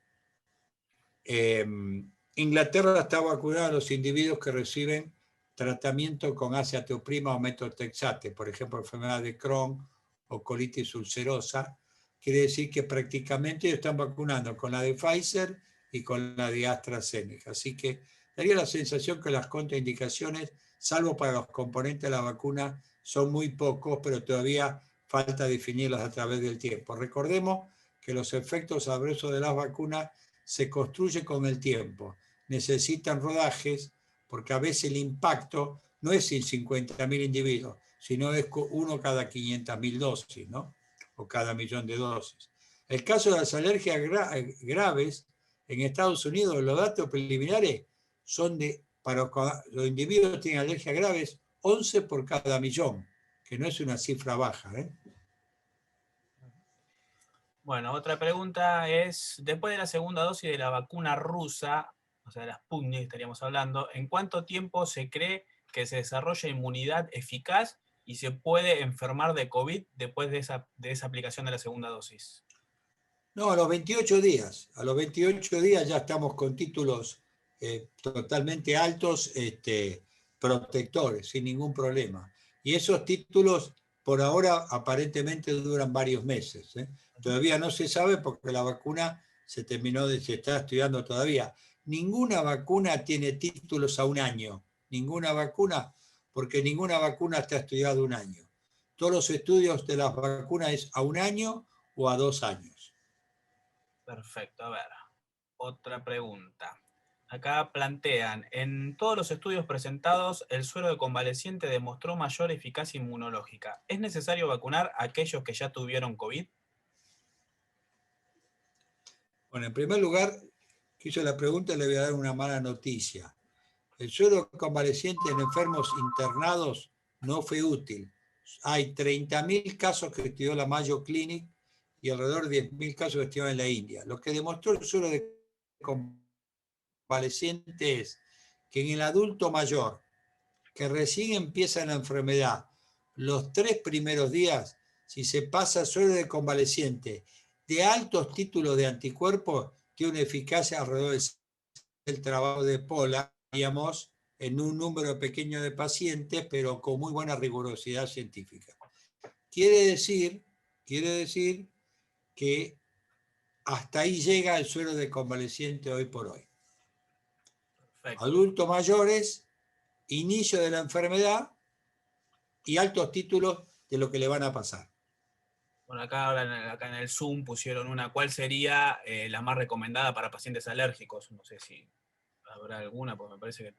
Inglaterra está vacunando a los individuos que reciben tratamiento con azathioprina o metotrexate, por ejemplo, enfermedad de Crohn o colitis ulcerosa. Quiere decir que prácticamente ellos están vacunando con la de Pfizer y con la de AstraZeneca. Así que daría la sensación que las contraindicaciones, salvo para los componentes de la vacuna, son muy pocos, pero todavía falta definirlas a través del tiempo. Recordemos que los efectos adversos de las vacunas se construyen con el tiempo. Necesitan rodajes, porque a veces el impacto no es en 50.000 individuos, sino es uno cada 500.000 dosis, ¿no? O cada millón de dosis. El caso de las alergias graves, en Estados Unidos los datos preliminares son para los individuos que tienen alergias graves, 11 por cada millón, que no es una cifra baja, ¿eh? Bueno, otra pregunta es, después de la segunda dosis de la vacuna rusa, o sea, de la Sputnik estaríamos hablando, ¿en cuánto tiempo se cree que se desarrolla inmunidad eficaz y se puede enfermar de COVID después de esa aplicación de la segunda dosis? No, a los 28 días. A los 28 días ya estamos con títulos totalmente altos, protectores, sin ningún problema. Y esos títulos, por ahora, aparentemente duran varios meses, ¿eh? Todavía no se sabe porque la vacuna se está estudiando todavía. Ninguna vacuna tiene títulos a un año. Ninguna vacuna, porque ninguna vacuna está estudiada un año. Todos los estudios de las vacunas es a un año o a 2 años. Perfecto, a ver, otra pregunta. Acá plantean, en todos los estudios presentados, el suero de convaleciente demostró mayor eficacia inmunológica. ¿Es necesario vacunar a aquellos que ya tuvieron COVID? Bueno, en primer lugar, que hizo la pregunta, le voy a dar una mala noticia. El suero convaleciente en enfermos internados no fue útil. Hay 30.000 casos que estudió la Mayo Clinic y alrededor de 10.000 casos que estudió en la India. Lo que demostró el suero de convaleciente es que en el adulto mayor, que recién empieza la enfermedad, los 3 primeros días, si se pasa suero de convaleciente de altos títulos de anticuerpos, tiene una eficacia alrededor del trabajo de Pola, digamos, en un número pequeño de pacientes, pero con muy buena rigurosidad científica. Quiere decir que hasta ahí llega el suero de convaleciente hoy por hoy. Perfecto. Adultos mayores, inicio de la enfermedad y altos títulos de lo que le van a pasar. Bueno, acá en el Zoom pusieron una. ¿Cuál sería la más recomendada para pacientes alérgicos? No sé si habrá alguna, porque me parece que...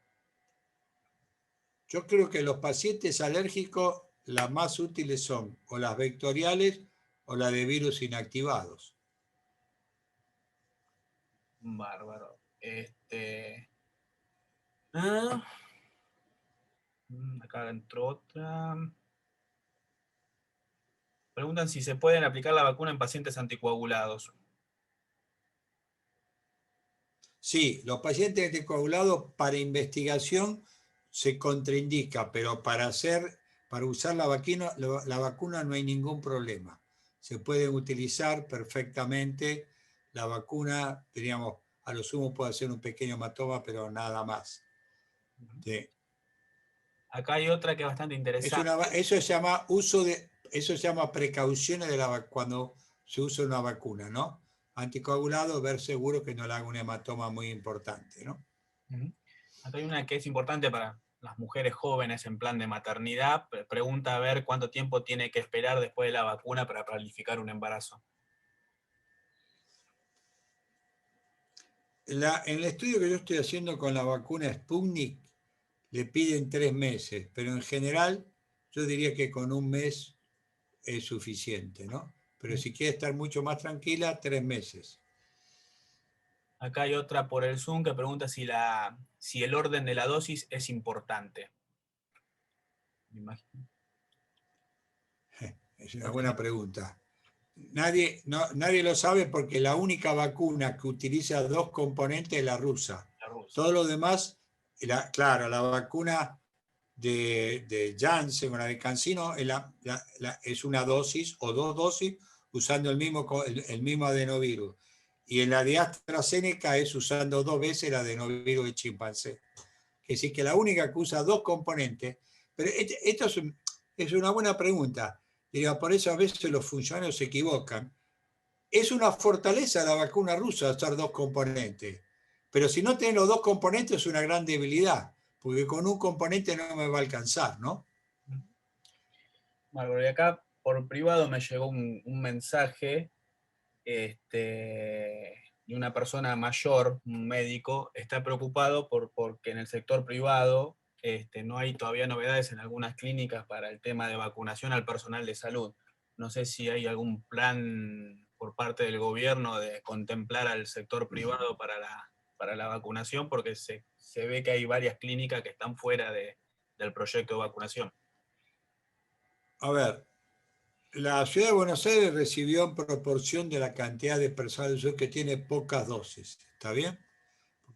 Yo creo que los pacientes alérgicos, las más útiles son o las vectoriales o las de virus inactivados. Bárbaro. Acá entró otra. Preguntan si se pueden aplicar la vacuna en pacientes anticoagulados. Sí, los pacientes anticoagulados para investigación se contraindica, pero para usar la vacuna no hay ningún problema. Se puede utilizar perfectamente la vacuna, diríamos, a lo sumo puede hacer un pequeño hematoma, pero nada más. Sí. Acá hay otra que es bastante interesante. Eso se llama precauciones cuando se usa una vacuna, ¿no? Anticoagulado, ver seguro que no le haga un hematoma muy importante, ¿no? Acá hay una que es importante para las mujeres jóvenes en plan de maternidad. Pregunta a ver cuánto tiempo tiene que esperar después de la vacuna para planificar un embarazo. En el estudio que yo estoy haciendo con la vacuna Sputnik, le piden 3 meses, pero en general yo diría que con un mes es suficiente, ¿no? Pero si quiere estar mucho más tranquila, 3 meses. Acá hay otra por el Zoom que pregunta si el orden de la dosis es importante. Me imagino. Es una buena pregunta. Nadie lo sabe porque la única vacuna que utiliza 2 componentes es la rusa. La rusa. Todo lo demás, claro, la vacuna de Janssen o la de CanSino es una dosis o 2 dosis usando el mismo adenovirus. Y en la de AstraZeneca es usando 2 veces el adenovirus de chimpancé. Es decir, que la única que usa 2 componentes. Pero esto es una buena pregunta. Por eso a veces los funcionarios se equivocan. Es una fortaleza la vacuna rusa usar 2 componentes. Pero si no tiene los 2 componentes es una gran debilidad, porque con un componente no me va a alcanzar, ¿no? Bárbaro, y acá por privado me llegó un mensaje de una persona mayor, un médico, está preocupado porque en el sector privado no hay todavía novedades en algunas clínicas para el tema de vacunación al personal de salud. No sé si hay algún plan por parte del gobierno de contemplar al sector privado para la vacunación, porque se ve que hay varias clínicas que están fuera del proyecto de vacunación. A ver, la ciudad de Buenos Aires recibió en proporción de la cantidad de personas de salud que tiene pocas dosis, ¿está bien?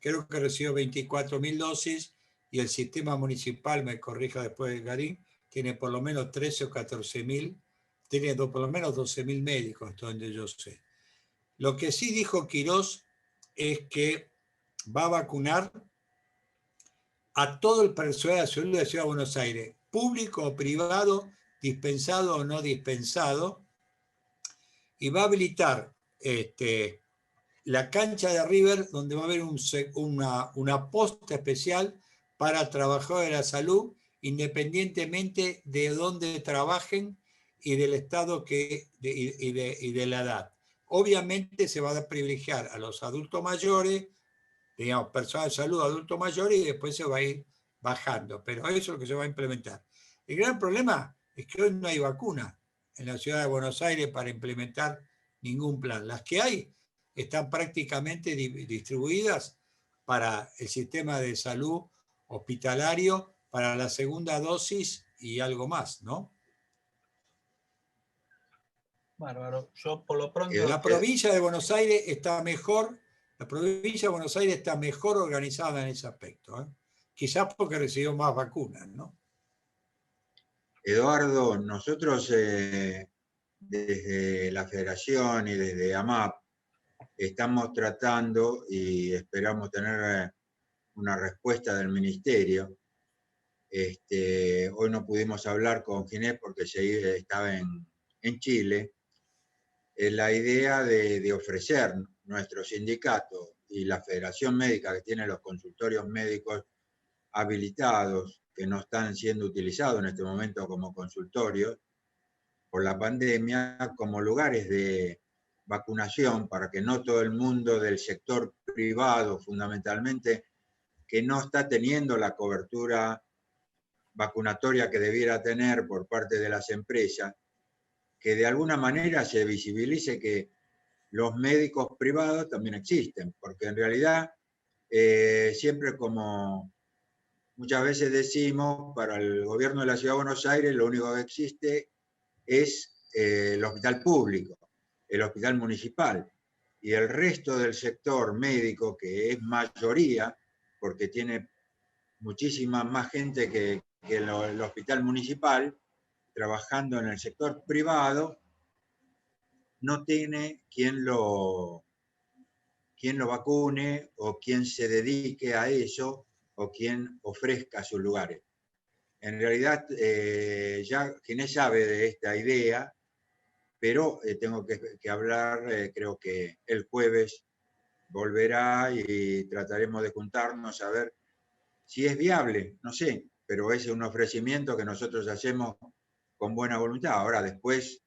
Creo que recibió 24.000 dosis y el sistema municipal, me corrija después de Garín, tiene por lo menos 13 o 14.000, tiene por lo menos 12.000 médicos, hasta donde yo sé. Lo que sí dijo Quirós es que va a vacunar a todo el personal de salud de la Ciudad de Buenos Aires, público o privado, dispensado o no dispensado, y va a habilitar la cancha de River, donde va a haber una posta especial para trabajadores de la salud, independientemente de dónde trabajen y del estado y de la edad. Obviamente se va a privilegiar a los adultos mayores, digamos, personas de salud, adultos mayores, y después se va a ir bajando. Pero eso es lo que se va a implementar. El gran problema es que hoy no hay vacuna en la ciudad de Buenos Aires para implementar ningún plan. Las que hay están prácticamente distribuidas para el sistema de salud hospitalario, para la segunda dosis y algo más, ¿no? Bárbaro. Yo por lo pronto... La provincia de Buenos Aires está mejor, la provincia de Buenos Aires está mejor organizada en ese aspecto, ¿eh? Quizás porque recibió más vacunas, ¿no? Eduardo, nosotros desde la Federación y desde AMAP estamos tratando y esperamos tener una respuesta del Ministerio. Hoy no pudimos hablar con Ginés porque estaba en Chile. la idea de ofrecer nuestro sindicato y la Federación Médica, que tiene los consultorios médicos habilitados, que no están siendo utilizados en este momento como consultorios por la pandemia, como lugares de vacunación para que no todo el mundo del sector privado, fundamentalmente, que no está teniendo la cobertura vacunatoria que debiera tener por parte de las empresas, que de alguna manera se visibilice que los médicos privados también existen, porque en realidad siempre, como muchas veces decimos, para el gobierno de la Ciudad de Buenos Aires lo único que existe es el hospital público, el hospital municipal, y el resto del sector médico, que es mayoría, porque tiene muchísima más gente que el hospital municipal, trabajando en el sector privado, no tiene quien lo vacune o quien se dedique a eso o quien ofrezca sus lugares. En realidad, ya Ginés sabe de esta idea, pero tengo que hablar, creo que el jueves volverá y trataremos de juntarnos a ver si es viable, no sé, pero es un ofrecimiento que nosotros hacemos con buena voluntad. Ahora, después,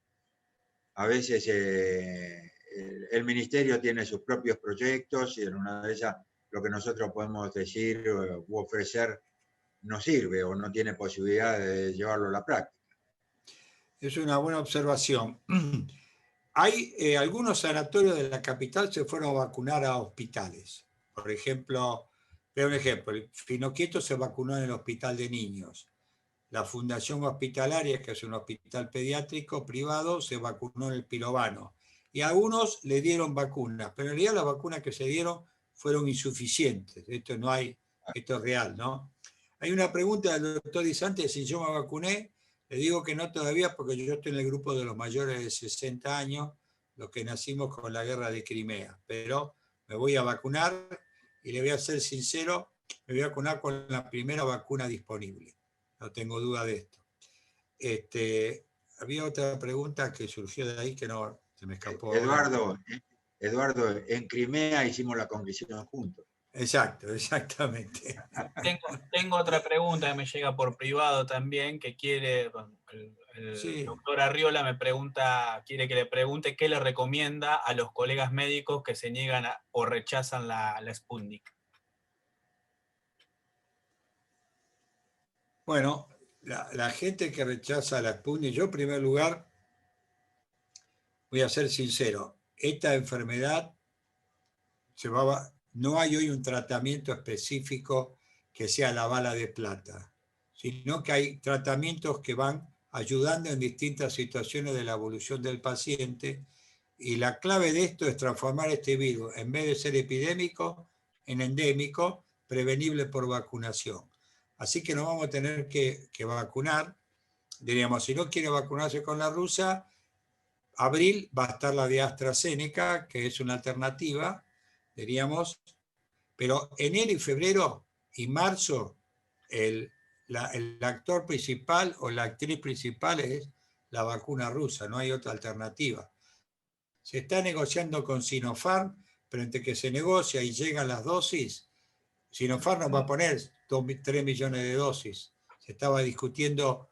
a veces el ministerio tiene sus propios proyectos y en una de esas lo que nosotros podemos decir u ofrecer no sirve o no tiene posibilidad de llevarlo a la práctica. Es una buena observación. Hay algunos sanatorios de la capital se fueron a vacunar a hospitales. Por ejemplo, veo un ejemplo, el Finoquieto se vacunó en el Hospital de Niños. La Fundación Hospitalaria, que es un hospital pediátrico privado, se vacunó en el Pirovano. Y a algunos le dieron vacunas, pero en realidad las vacunas que se dieron fueron insuficientes. Esto es real, ¿no? Hay una pregunta del doctor Di Santi, si yo me vacuné. Le digo que no todavía porque yo estoy en el grupo de los mayores de 60 años, los que nacimos con la guerra de Crimea, pero me voy a vacunar y le voy a ser sincero, me voy a vacunar con la primera vacuna disponible. No tengo duda de esto. Había otra pregunta que surgió de ahí que no se me escapó. Eduardo, en Crimea hicimos la conquista juntos. Exacto, exactamente. Tengo otra pregunta que me llega por privado también, que quiere, el Sí. doctor Arriola me pregunta, quiere que le pregunte qué le recomienda a los colegas médicos que se niegan o rechazan la Sputnik. Bueno, la gente que rechaza la Sputnik, yo en primer lugar voy a ser sincero, esta enfermedad no hay hoy un tratamiento específico que sea la bala de plata, sino que hay tratamientos que van ayudando en distintas situaciones de la evolución del paciente, y la clave de esto es transformar este virus, en vez de ser epidémico, en endémico, prevenible por vacunación. Así que nos vamos a tener que vacunar. Diríamos, si no quiere vacunarse con la rusa, abril va a estar la de AstraZeneca, que es una alternativa, diríamos, pero enero y febrero y marzo el actor principal o la actriz principal es la vacuna rusa, no hay otra alternativa. Se está negociando con Sinopharm, pero entre que se negocia y llegan las dosis, Sinopharm nos va a poner 3 millones de dosis. Se estaba discutiendo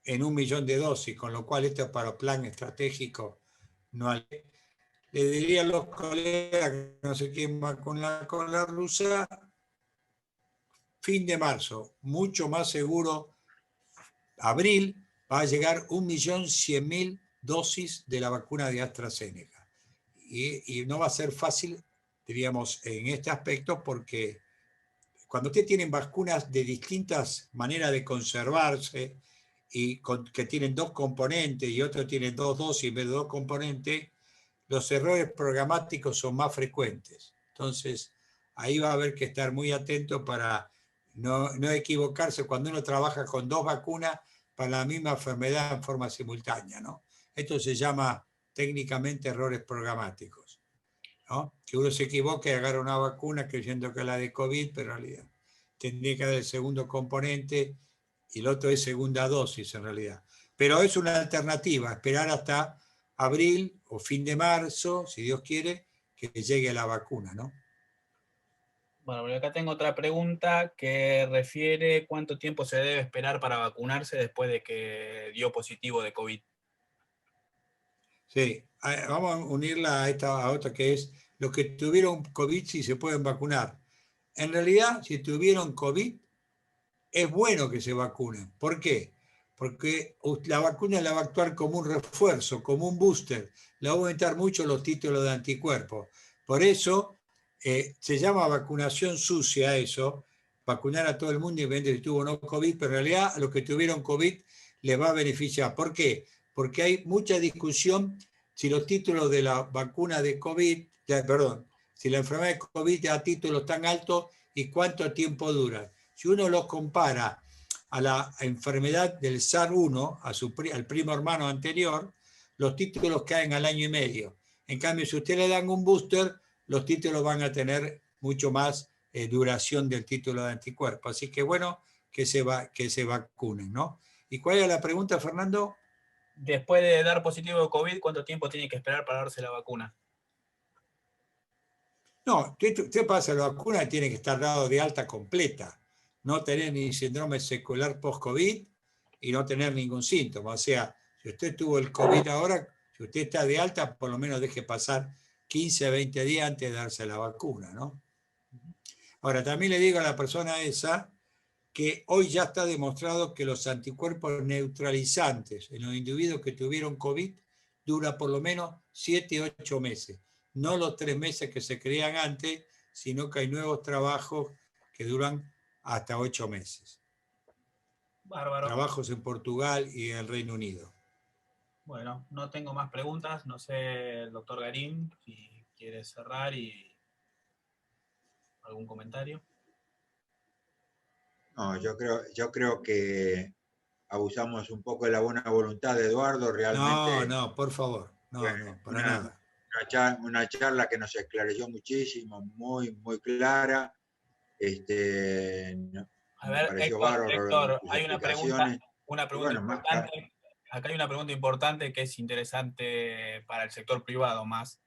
en 1 millón de dosis, con lo cual esto es para plan estratégico. No hay. Le diría a los colegas que no se quieren vacunar con la rusa, fin de marzo, mucho más seguro, abril, va a llegar 1.100.000 dosis de la vacuna de AstraZeneca. Y no va a ser fácil, diríamos, en este aspecto, porque cuando ustedes tienen vacunas de distintas maneras de conservarse y que tienen 2 componentes y otro tiene 2 dosis en vez de 2 componentes, los errores programáticos son más frecuentes. Entonces, ahí va a haber que estar muy atento para no equivocarse cuando uno trabaja con 2 vacunas para la misma enfermedad en forma simultánea, ¿no? Esto se llama técnicamente errores programáticos, ¿no? Que uno se equivoque y agarra una vacuna creyendo que es la de COVID, pero en realidad tendría que dar el segundo componente y el otro es segunda dosis en realidad. Pero es una alternativa, esperar hasta abril o fin de marzo, si Dios quiere, que llegue la vacuna, ¿no? Bueno, acá tengo otra pregunta que refiere cuánto tiempo se debe esperar para vacunarse después de que dio positivo de COVID. Sí, vamos a unirla a otra que es los que tuvieron COVID si se pueden vacunar. En realidad, si tuvieron COVID, es bueno que se vacunen. ¿Por qué? Porque la vacuna la va a actuar como un refuerzo, como un booster. Le va a aumentar mucho los títulos de anticuerpos. Por eso se llama vacunación sucia eso, vacunar a todo el mundo independientemente si tuvo o no COVID, pero en realidad a los que tuvieron COVID les va a beneficiar. ¿Por qué? Porque hay mucha discusión si los títulos de la vacuna de COVID, si la enfermedad de COVID da títulos tan altos y cuánto tiempo duran. Si uno los compara a la enfermedad del SARS-1, al primo hermano anterior, los títulos caen al año y medio. En cambio, si usted le dan un booster, los títulos van a tener mucho más duración del título de anticuerpo. Así que bueno, que se vacunen, ¿no? ¿Y cuál es la pregunta, Fernando? Después de dar positivo de COVID, ¿cuánto tiempo tiene que esperar para darse la vacuna? No, usted pasa la vacuna y tiene que estar dado de alta completa, no tener ni síndrome secular post-COVID y no tener ningún síntoma. O sea, si usted tuvo el COVID ahora, si usted está de alta, por lo menos deje pasar 15 a 20 días antes de darse la vacuna, ¿no? Ahora, también le digo a la persona esa que hoy ya está demostrado que los anticuerpos neutralizantes en los individuos que tuvieron COVID dura por lo menos 7 o 8 meses. No los 3 meses que se creían antes, sino que hay nuevos trabajos que duran hasta 8 meses. Bárbaro. Trabajos en Portugal y en el Reino Unido. Bueno, no tengo más preguntas. No sé, el doctor Garín, si quiere cerrar y algún comentario. No, yo creo que abusamos un poco de la buena voluntad de Eduardo, realmente. No, por favor. No, para nada. Una charla que nos esclareció muchísimo, muy, muy clara. A ver, pareció Héctor, bárbaro tus hay una pregunta bueno, importante. Acá hay una pregunta importante que es interesante para el sector privado más,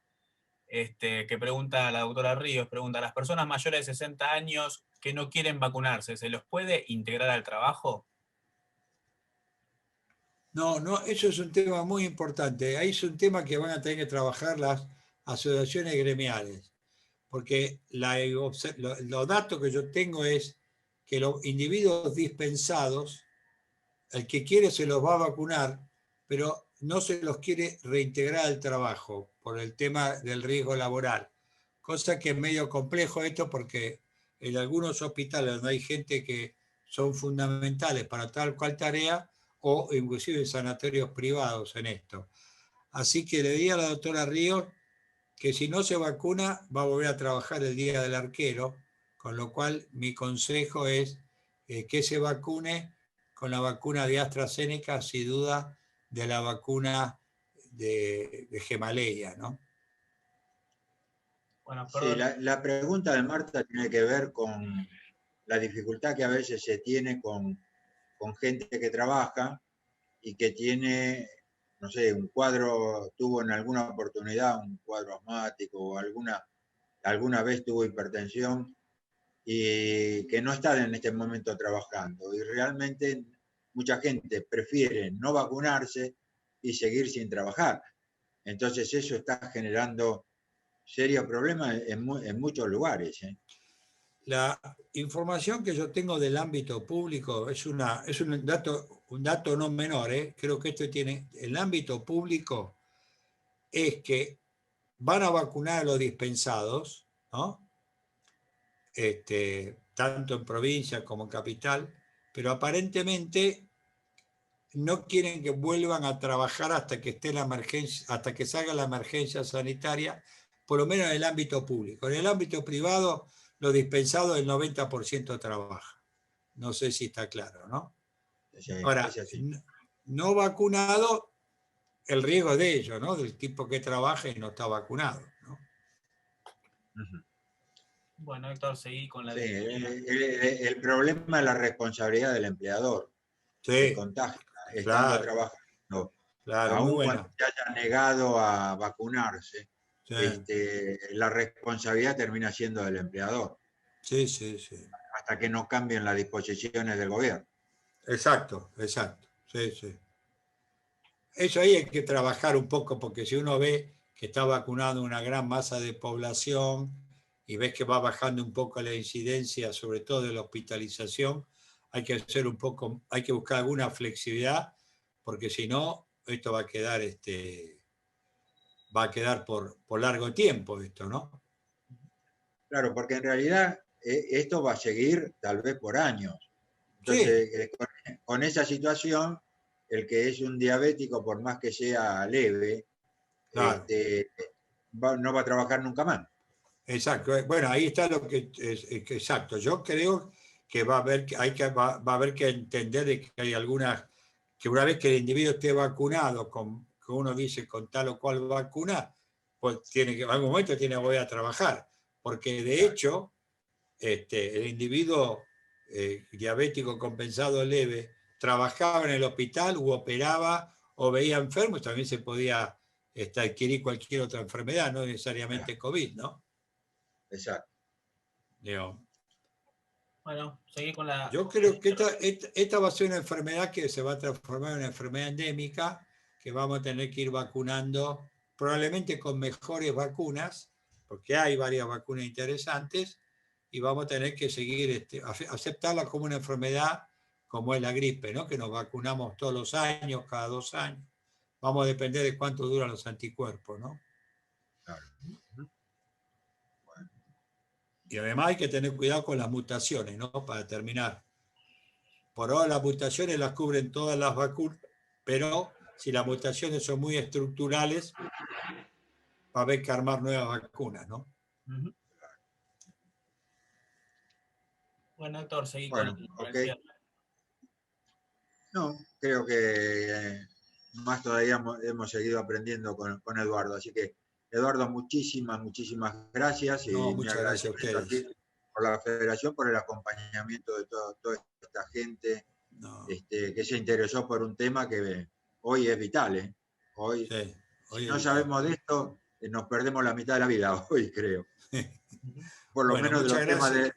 que pregunta la doctora Ríos, pregunta, ¿las personas mayores de 60 años que no quieren vacunarse, ¿se los puede integrar al trabajo? No, eso es un tema muy importante. Ahí es un tema que van a tener que trabajar las asociaciones gremiales, porque los datos que yo tengo es que los individuos dispensados, el que quiere se los va a vacunar, pero no se los quiere reintegrar al trabajo por el tema del riesgo laboral. Cosa que es medio complejo esto porque en algunos hospitales donde hay gente que son fundamentales para tal cual tarea, o inclusive en sanatorios privados en esto. Así que le diría a la doctora Ríos que si no se vacuna va a volver a trabajar el día del arquero, con lo cual mi consejo es que se vacune con la vacuna de AstraZeneca, sin duda de la vacuna de Gemaleya, ¿no? Bueno, sí, perdón. la pregunta de Marta tiene que ver con la dificultad que a veces se tiene con gente que trabaja y que tiene, no sé, un cuadro, tuvo en alguna oportunidad un cuadro asmático o alguna vez tuvo hipertensión y que no está en este momento trabajando. Y realmente mucha gente prefiere no vacunarse y seguir sin trabajar. Entonces eso está generando serios problemas en muchos lugares. La información que yo tengo del ámbito público es un dato no menor, creo que esto tiene, el ámbito público es que van a vacunar a los dispensados, ¿no? Tanto en provincia como en capital, pero aparentemente no quieren que vuelvan a trabajar hasta que esté la emergencia, hasta que salga la emergencia sanitaria, por lo menos en el ámbito público. En el ámbito privado, los dispensados el 90% trabaja. No sé si está claro, ¿no? Sí, Ahora, es así. no vacunado, el riesgo de ello, ¿no? Del tipo que trabaja y no está vacunado, ¿no? Uh-huh. Bueno, Héctor, seguí con la Sí, despedida. el problema es la responsabilidad del empleador, que Sí, contagia estando claro. trabajando Claro, muy aun buena. cuando se haya negado a vacunarse, Sí, la responsabilidad termina siendo del empleador, sí, sí, sí. hasta que no cambien las disposiciones del gobierno. Exacto, exacto. Sí, sí. Eso ahí hay que trabajar un poco, porque si uno ve que está vacunando una gran masa de población y ves que va bajando un poco la incidencia, sobre todo de la hospitalización, hay que hacer un poco, hay que buscar alguna flexibilidad, porque si no, esto va a quedar por largo tiempo esto, ¿no? Claro, porque en realidad esto va a seguir tal vez por años. Sí, Entonces, con esa situación, el que es un diabético, por más que sea leve, claro. no va a trabajar nunca más. Exacto. Bueno, ahí está lo que es exacto. Yo creo que va a haber va a haber que entender de que hay algunas, que una vez que el individuo esté vacunado, que uno dice con tal o cual vacuna, pues tiene que, en algún momento tiene que volver a trabajar. Porque de hecho, el individuo diabético compensado leve trabajaba en el hospital u operaba o veía enfermos, también se podía adquirir cualquier otra enfermedad, no necesariamente COVID, ¿no? Exacto. Digo, Bueno, seguí con la... yo creo que esta va a ser una enfermedad que se va a transformar en una enfermedad endémica, que vamos a tener que ir vacunando, probablemente con mejores vacunas, porque hay varias vacunas interesantes, y vamos a tener que seguir, aceptarla como una enfermedad como es la gripe, ¿no? Que nos vacunamos todos los años, cada 2 años. Vamos a depender de cuánto duran los anticuerpos, ¿no? Claro. Y además hay que tener cuidado con las mutaciones, ¿no? Para terminar. Por ahora las mutaciones las cubren todas las vacunas, pero si las mutaciones son muy estructurales, va a haber que armar nuevas vacunas, ¿no? Ujú. Bueno, Héctor, seguí Bueno, con el ok. cierre. No, creo que más todavía hemos seguido aprendiendo con Eduardo. Así que, Eduardo, muchísimas gracias No, y mi muchas gracias a agradecimiento ustedes. aquí por la federación, por el acompañamiento de toda esta gente No, que se interesó por un tema que hoy es vital. Hoy, sí, si hoy es no vital. sabemos de esto, nos perdemos la mitad de la vida, hoy creo. Ujú. Por lo Bueno, menos de muchas gracias.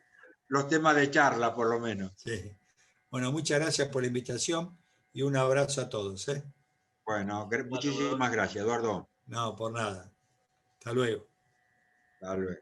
los temas de charla, por lo menos. Sí. Bueno, muchas gracias por la invitación y un abrazo a todos, ¿eh? Bueno, Saludos. muchísimas gracias, Eduardo. No, por nada. Hasta luego. Hasta luego.